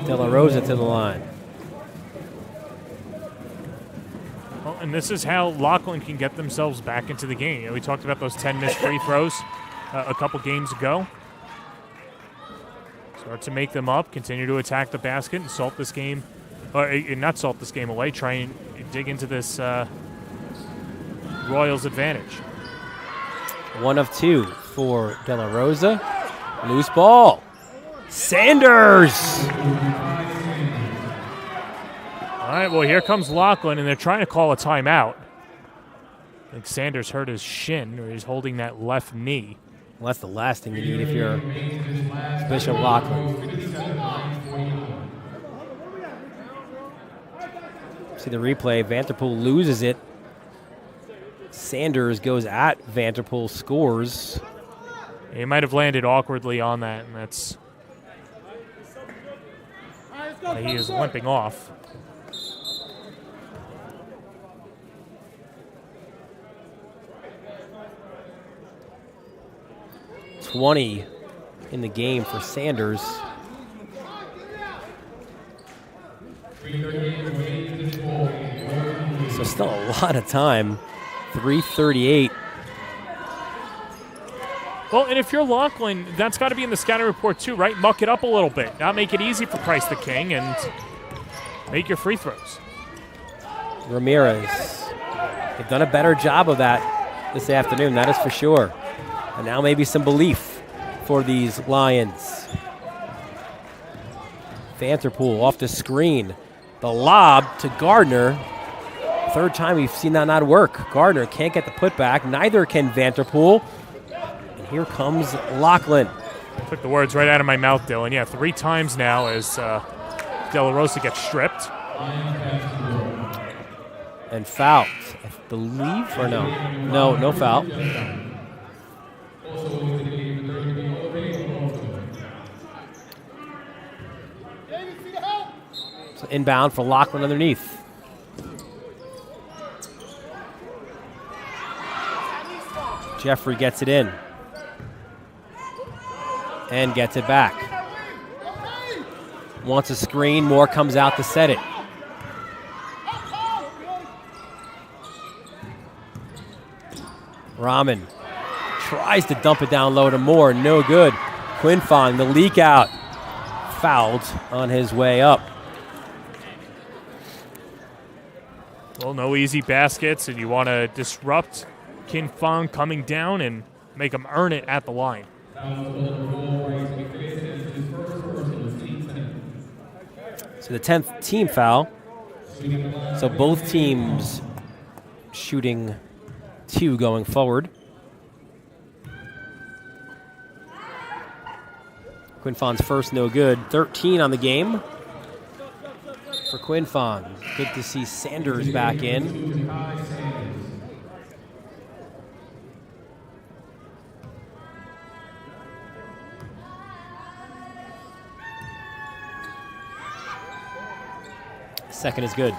De La Rosa to the line. Well, and this is how Loughlin can get themselves back into the game. We talked about those 10 missed free throws a couple games ago. Start to make them up, continue to attack the basket and salt this game, or not salt this game away, try and dig into this Royals advantage. 1 of 2 for De La Rosa. Loose ball. Sanders! right, well, here comes Loughlin, and they're trying to call a timeout. I think Sanders hurt his shin, or he's holding that left knee. Well, that's the last thing you need if you're Bishop Loughlin. See the replay. Vanderpool loses it. Sanders goes at Vanderpool, scores. He might have landed awkwardly on that, and that's... he is limping off. .20 in the game for Sanders. So still a lot of time. 3:38. Well, and if you're Loughlin, that's got to be in the scouting report too, right? Muck it up a little bit. Not make it easy for Christ the King and make your free throws. Ramirez. They've done a better job of that this afternoon, that is for sure. And now maybe some belief for these Lions. Vanderpool off the screen. The lob to Gardner. Third time we've seen that not work. Gardner can't get the putback. Neither can Vanderpool. And here comes Loughlin. Took the words right out of my mouth, Dylan. Yeah, 3 times now as De La Rosa gets stripped. And fouled, I believe, or no? No foul. So inbound for Loughlin underneath. Jeffrey gets it in. And gets it back. Wants a screen, Moore comes out to set it. Rahman tries to dump it down low to Moore, no good. Quinfong, the leak out, fouled on his way up. Well, no easy baskets, and you want to disrupt Quinfong coming down and make him earn it at the line. So the 10th team foul. So both teams shooting 2 going forward. Quinfong's first no good. 13 on the game for Quinfong. Good to see Sanders back in. Second is good.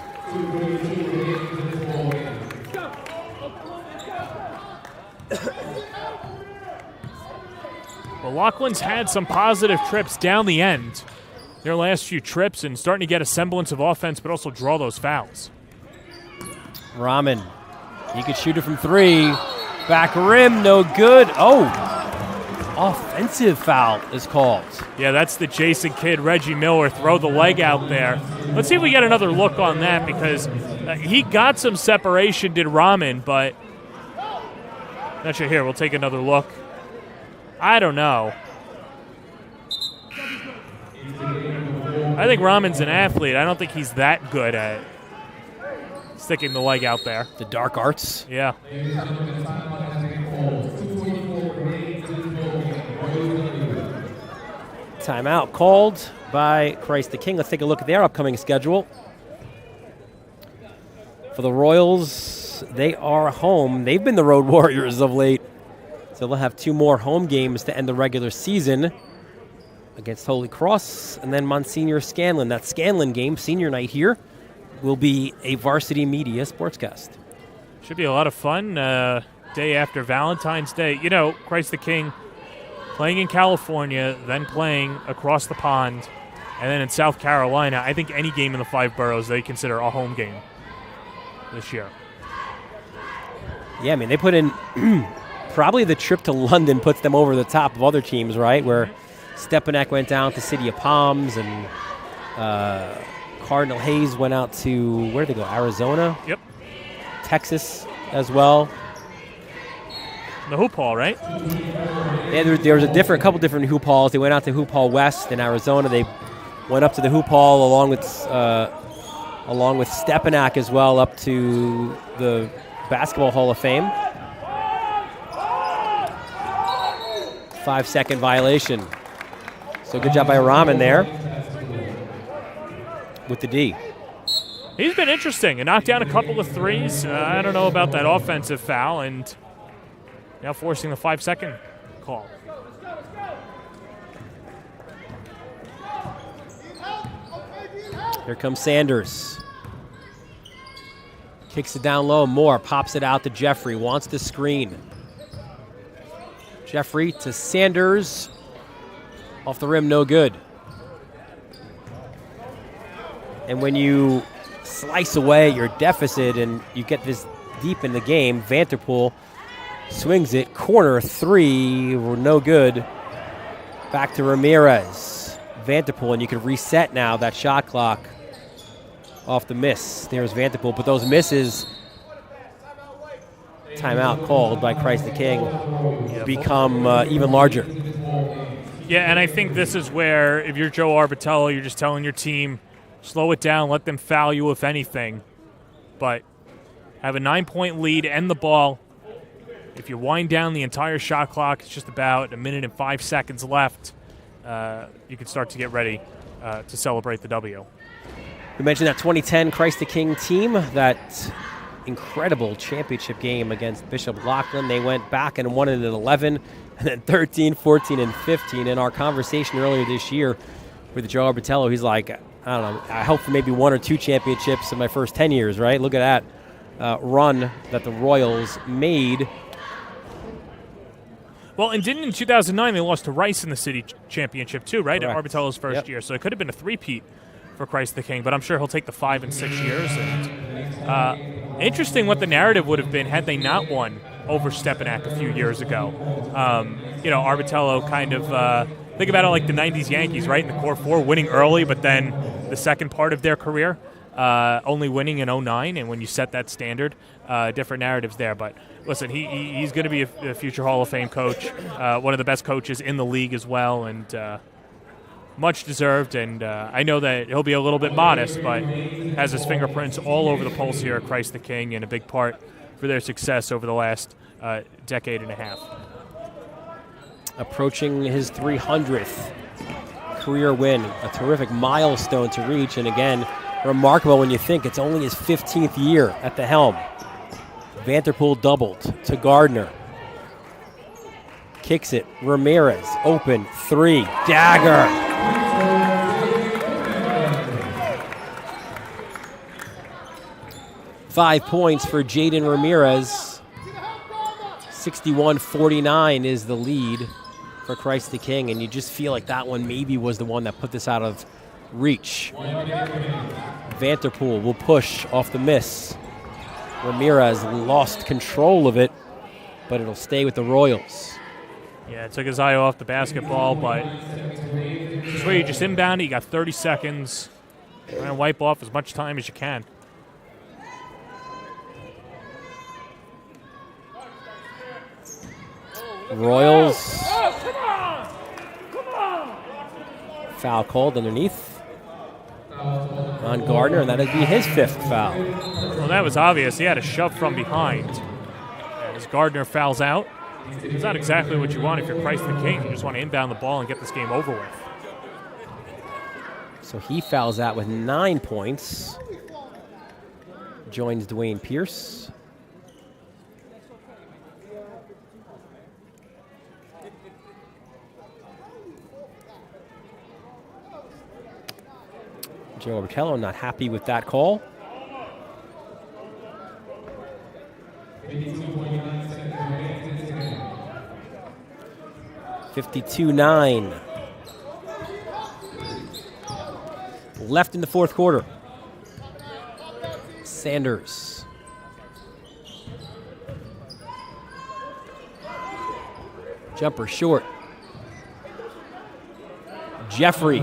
Well, Loughlin's had some positive trips down the end. Their last few trips and starting to get a semblance of offense, but also draw those fouls. Rahman, he could shoot it from 3. Back rim, no good. Oh, offensive foul is called. Yeah, that's the Jason Kidd, Reggie Miller, throw the leg out there. Let's see if we get another look on that because he got some separation, did Rahman, but not sure. Here, we'll take another look. I don't know. I think Rahman's an athlete. I don't think he's that good at sticking the leg out there. The dark arts? Yeah. Timeout called by Christ the King. Let's take a look at their upcoming schedule. For the Royals, they are home. They've been the road warriors of late. So they'll have 2 more home games to end the regular season against Holy Cross and then Monsignor Scanlon. That Scanlon game, senior night here, will be a Varsity Media Sportscast. Should be a lot of fun. Day after Valentine's Day. You know, Christ the King playing in California, then playing across the pond, and then in South Carolina. I think any game in the 5 boroughs they consider a home game this year. Yeah, I mean, they put in probably the trip to London puts them over the top of other teams, right? Where Stepanek went down to City of Palms and Cardinal Hayes went out to, where did they go, Arizona? Yep. Texas as well. The Hoop Hall, right? Yeah, there was a couple different Hoop Halls. They went out to Hoop Hall West in Arizona. They went up to the Hoop Hall along with along with Stepanak as well, up to the Basketball Hall of Fame. 5-second violation. So good job by Rahman there with the D. He's been interesting and knocked down a couple of threes. I don't know about that offensive foul, and now forcing the 5-second call. Here comes Sanders. Kicks it down low. Moore pops it out to Jeffrey. Wants the screen. Jeffrey to Sanders. Off the rim, no good. And when you slice away your deficit and you get this deep in the game, Vanterpool swings it. Corner three, no good. Back to Ramirez. Vanterpool, and you can reset now that shot clock off the miss. There's Vanterpool, but those misses, timeout called by Christ the King, become even larger. Yeah, and I think this is where, if you're Joe Arbitello, you're just telling your team, slow it down, let them foul you if anything. But have a 9-point lead, end the ball. If you wind down the entire shot clock, it's just about a minute and 5 seconds left. You can start to get ready to celebrate the W. We mentioned that 2010 Christ the King team, that incredible championship game against Bishop Loughlin. They went back and won it at 11, and then 13, 14, and 15. In our conversation earlier this year with Joe Arbitello, he's like, I don't know, I hope for maybe 1 or 2 championships in my first 10 years, right? Look at that run that the Royals made. Well, and didn't in 2009 they lost to Rice in the city championship too, right? Correct. At Arbitello's first year. So it could have been a three-peat for Christ the King, but I'm sure he'll take the 5 and 6 years. And interesting what the narrative would have been had they not won over Stepanak a few years ago. Arbitello kind of think about it like the 90s Yankees, right? In the core 4, winning early, but then the second part of their career, only winning in 2009. And when you set that standard, different narratives there. But listen, he's going to be a future Hall of Fame coach, one of the best coaches in the league as well, and much deserved. And I know that he'll be a little bit modest, but has his fingerprints all over the pulse here at Christ the King, and a big part for their success over the last decade and a half. Approaching his 300th career win, a terrific milestone to reach, and again, remarkable when you think it's only his 15th year at the helm. Vanterpool doubled to Gardner. Kicks it. Ramirez, open, 3, dagger. Five points for Jaden Ramirez. 61-49 is the lead for Christ the King, and you just feel like that one maybe was the one that put this out of reach. Vanterpool will push off the miss. Ramirez lost control of it, but it'll stay with the Royals. Yeah, it took his eye off the basketball, but this is where you just inbound it. You got 30 seconds. Try and wipe off as much time as you can. Royals. Foul called underneath on Gardner, and that'd be his 5th foul. Well, that was obvious. He had a shove from behind. As Gardner fouls out, it's not exactly what you want if you're Christ the King. You just want to inbound the ball and get this game over with. So he fouls out with 9 points. Joins Dwayne Pierce. Joe Arbitello not happy with that call. $52-9. Left in the 4th quarter. Sanders. Jumper short. Jeffrey.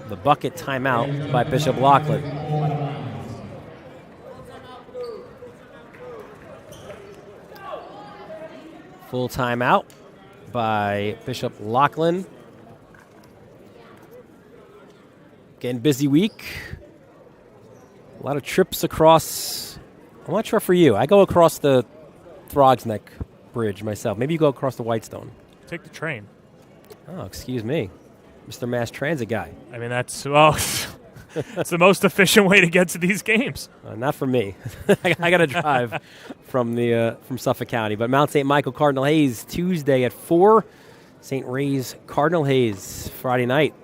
The bucket timeout by Bishop Loughlin. Full timeout by Bishop Loughlin. Again, busy week A lot of trips across. I'm not sure for you. I go across the Throgs Neck Bridge myself. Maybe you go across the Whitestone. Take the train. Oh, excuse me. Mr. Mass Transit guy. I mean, that's the most efficient way to get to these games. Not for me. I got to drive from Suffolk County. But Mount St. Michael Cardinal Hayes Tuesday at 4. St. Ray's Cardinal Hayes Friday night.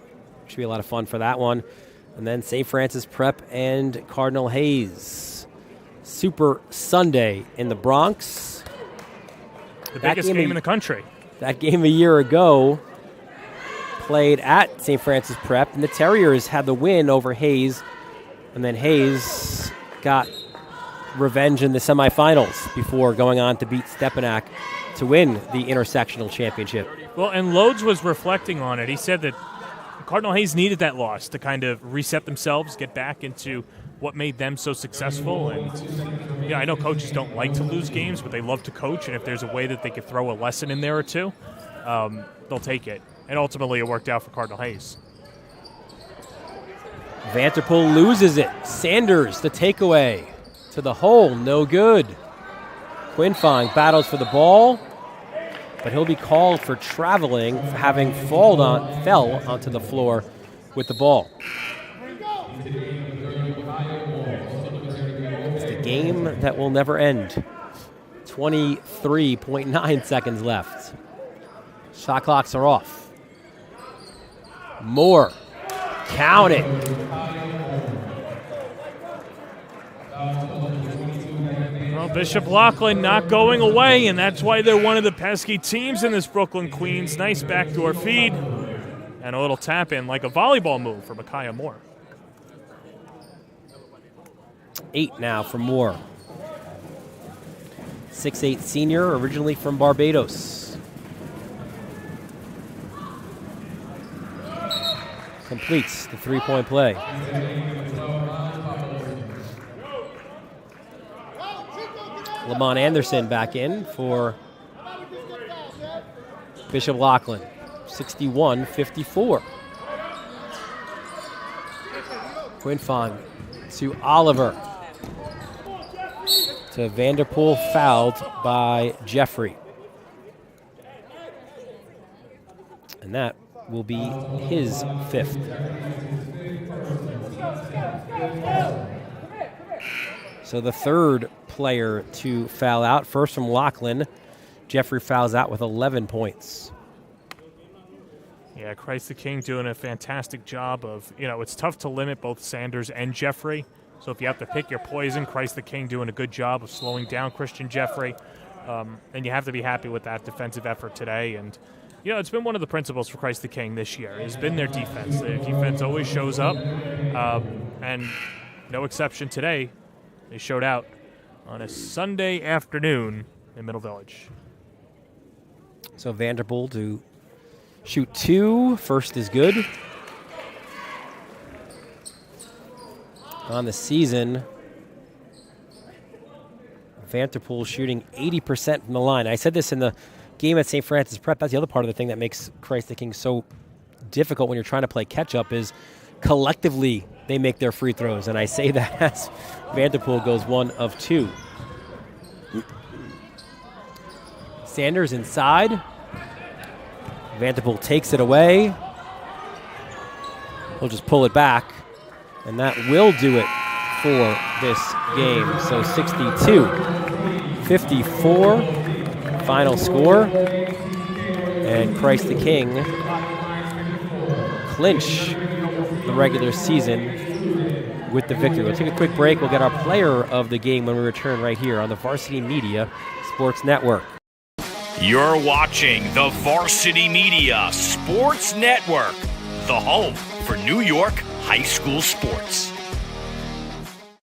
Should be a lot of fun for that one. And then St. Francis Prep and Cardinal Hayes. Super Sunday in the Bronx. The biggest game in the country. That game a year ago played at St. Francis Prep, and the Terriers had the win over Hayes, and then Hayes got revenge in the semifinals before going on to beat Stepanak to win the intersectional championship. Well, and Lodes was reflecting on it. He said that Cardinal Hayes needed that loss to kind of reset themselves, get back into what made them so successful. And I know coaches don't like to lose games, but they love to coach, and if there's a way that they could throw a lesson in there or two, they'll take it. And ultimately, it worked out for Cardinal Hayes. Vanderpool loses it. Sanders, the takeaway. To the hole, no good. Quinfong battles for the ball, but he'll be called for traveling, for having fell onto the floor with the ball. It's the game that will never end. 23.9 seconds left. Shot clocks are off. Moore. Count it. Well, Bishop Loughlin not going away, and that's why they're one of the pesky teams in this Brooklyn Queens. Nice backdoor feed and a little tap in like a volleyball move for Micaiah Moore. 8 now for Moore. 6'8" senior, originally from Barbados. Completes the three-point play. Lamont Anderson back in for Bishop Loughlin. 61-54. Quinfong to Oliver. To Vanderpool, fouled by Jeffrey. And that will be his 5th. So the third player to foul out, first from Loughlin. Jeffrey fouls out with 11 points. Yeah, Christ the King doing a fantastic job of, it's tough to limit both Sanders and Jeffrey. So if you have to pick your poison, Christ the King doing a good job of slowing down Christian Jeffrey. And you have to be happy with that defensive effort today. And it's been one of the principles for Christ the King this year. It's been their defense. Their defense always shows up, and no exception today. They showed out on a Sunday afternoon in Middle Village. So Vanderpool to shoot 2. First is good. On the season, Vanderpool shooting 80% from the line. I said this in the game at St. Francis Prep. That's the other part of the thing that makes Christ the King so difficult when you're trying to play catch-up is collectively they make their free throws. And I say that as Vanderpool goes 1 of 2. Sanders inside. Vanderpool takes it away. He'll just pull it back. And that will do it for this game. So 62-54. Final score, and Christ the King clinch the regular season with the victory. We'll take a quick break. We'll get our player of the game when we return right here on the Varsity Media Sports Network. You're watching the Varsity Media Sports Network, the home for New York high school sports.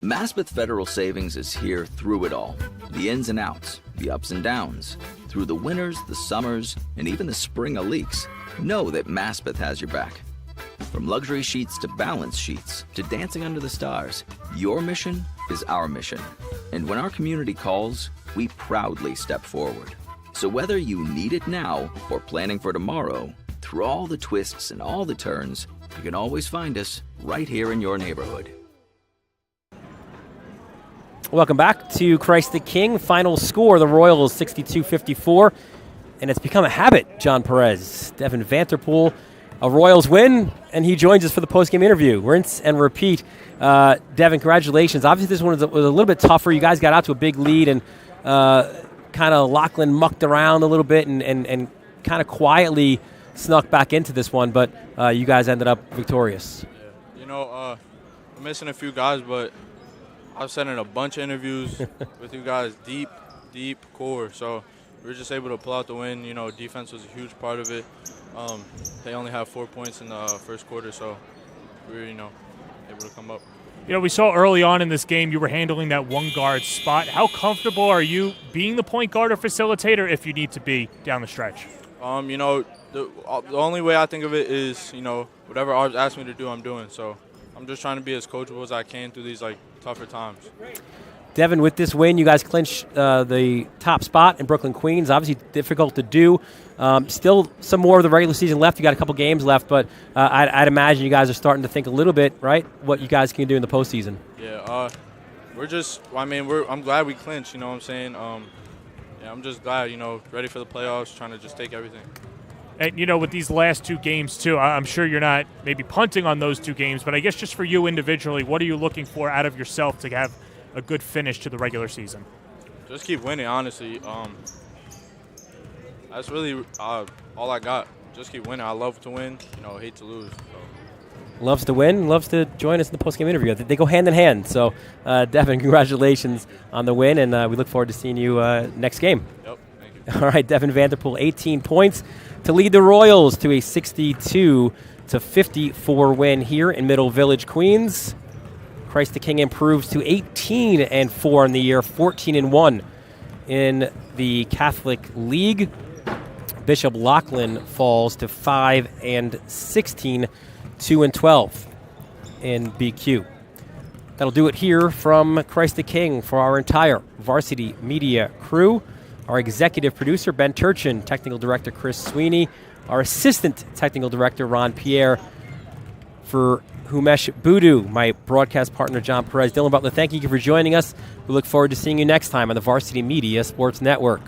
Maspeth Federal Savings is here through it all. The ins and outs, the ups and downs. Through the winters, the summers, and even the spring of leaks, know that Maspeth has your back. From luxury sheets to balance sheets to dancing under the stars, your mission is our mission. And when our community calls, we proudly step forward. So whether you need it now or planning for tomorrow, through all the twists and all the turns, you can always find us right here in your neighborhood. Welcome back to Christ the King. Final score, the Royals 62-54. And it's become a habit, John Perez. Devin Vanterpool, a Royals win, and he joins us for the postgame interview. Rinse and repeat. Devin, congratulations. Obviously, this one was a little bit tougher. You guys got out to a big lead, and kind of Loughlin mucked around a little bit and kind of quietly snuck back into this one, but you guys ended up victorious. Yeah. I'm missing a few guys, but I've sat in a bunch of interviews with you guys, deep core. So we were just able to pull out the win. Defense was a huge part of it. They only have 4 points in the first quarter, so we were, able to come up. We saw early on in this game you were handling that one guard spot. How comfortable are you being the point guard or facilitator if you need to be down the stretch? The only way I think of it is, whatever Arbs asked me to do, I'm doing. So I'm just trying to be as coachable as I can through these tougher times. Devin, with this win, you guys clinch the top spot in Brooklyn Queens. Obviously difficult to do. Still some more of the regular season left. You got a couple games left, but I'd imagine you guys are starting to think a little bit, right, what you guys can do in the postseason. Yeah, I'm glad we clinched, you know what I'm saying? I'm just glad, ready for the playoffs, trying to just take everything. And, with these last two games, too, I'm sure you're not maybe punting on those two games, but I guess just for you individually, what are you looking for out of yourself to have a good finish to the regular season? Just keep winning, honestly. That's really all I got. Just keep winning. I love to win, hate to lose. So. Loves to win, loves to join us in the postgame interview. They go hand in hand. So, Devin, congratulations on the win, and we look forward to seeing you next game. Yep, thank you. All right, Devin Vanterpool, 18 points to lead the Royals to a 62-54 win here in Middle Village, Queens. Christ the King improves to 18-4 in the year, 14-1 in the Catholic League. Bishop Loughlin falls to 5-16, 2-12 in BQ. That'll do it here from Christ the King for our entire Varsity Media crew. Our executive producer, Ben Turchin, technical director, Chris Sweeney, our assistant technical director, Ron Pierre, for Humesh Boodoo, my broadcast partner, John Perez. Dylan Butler, thank you for joining us. We look forward to seeing you next time on the Varsity Media Sports Network.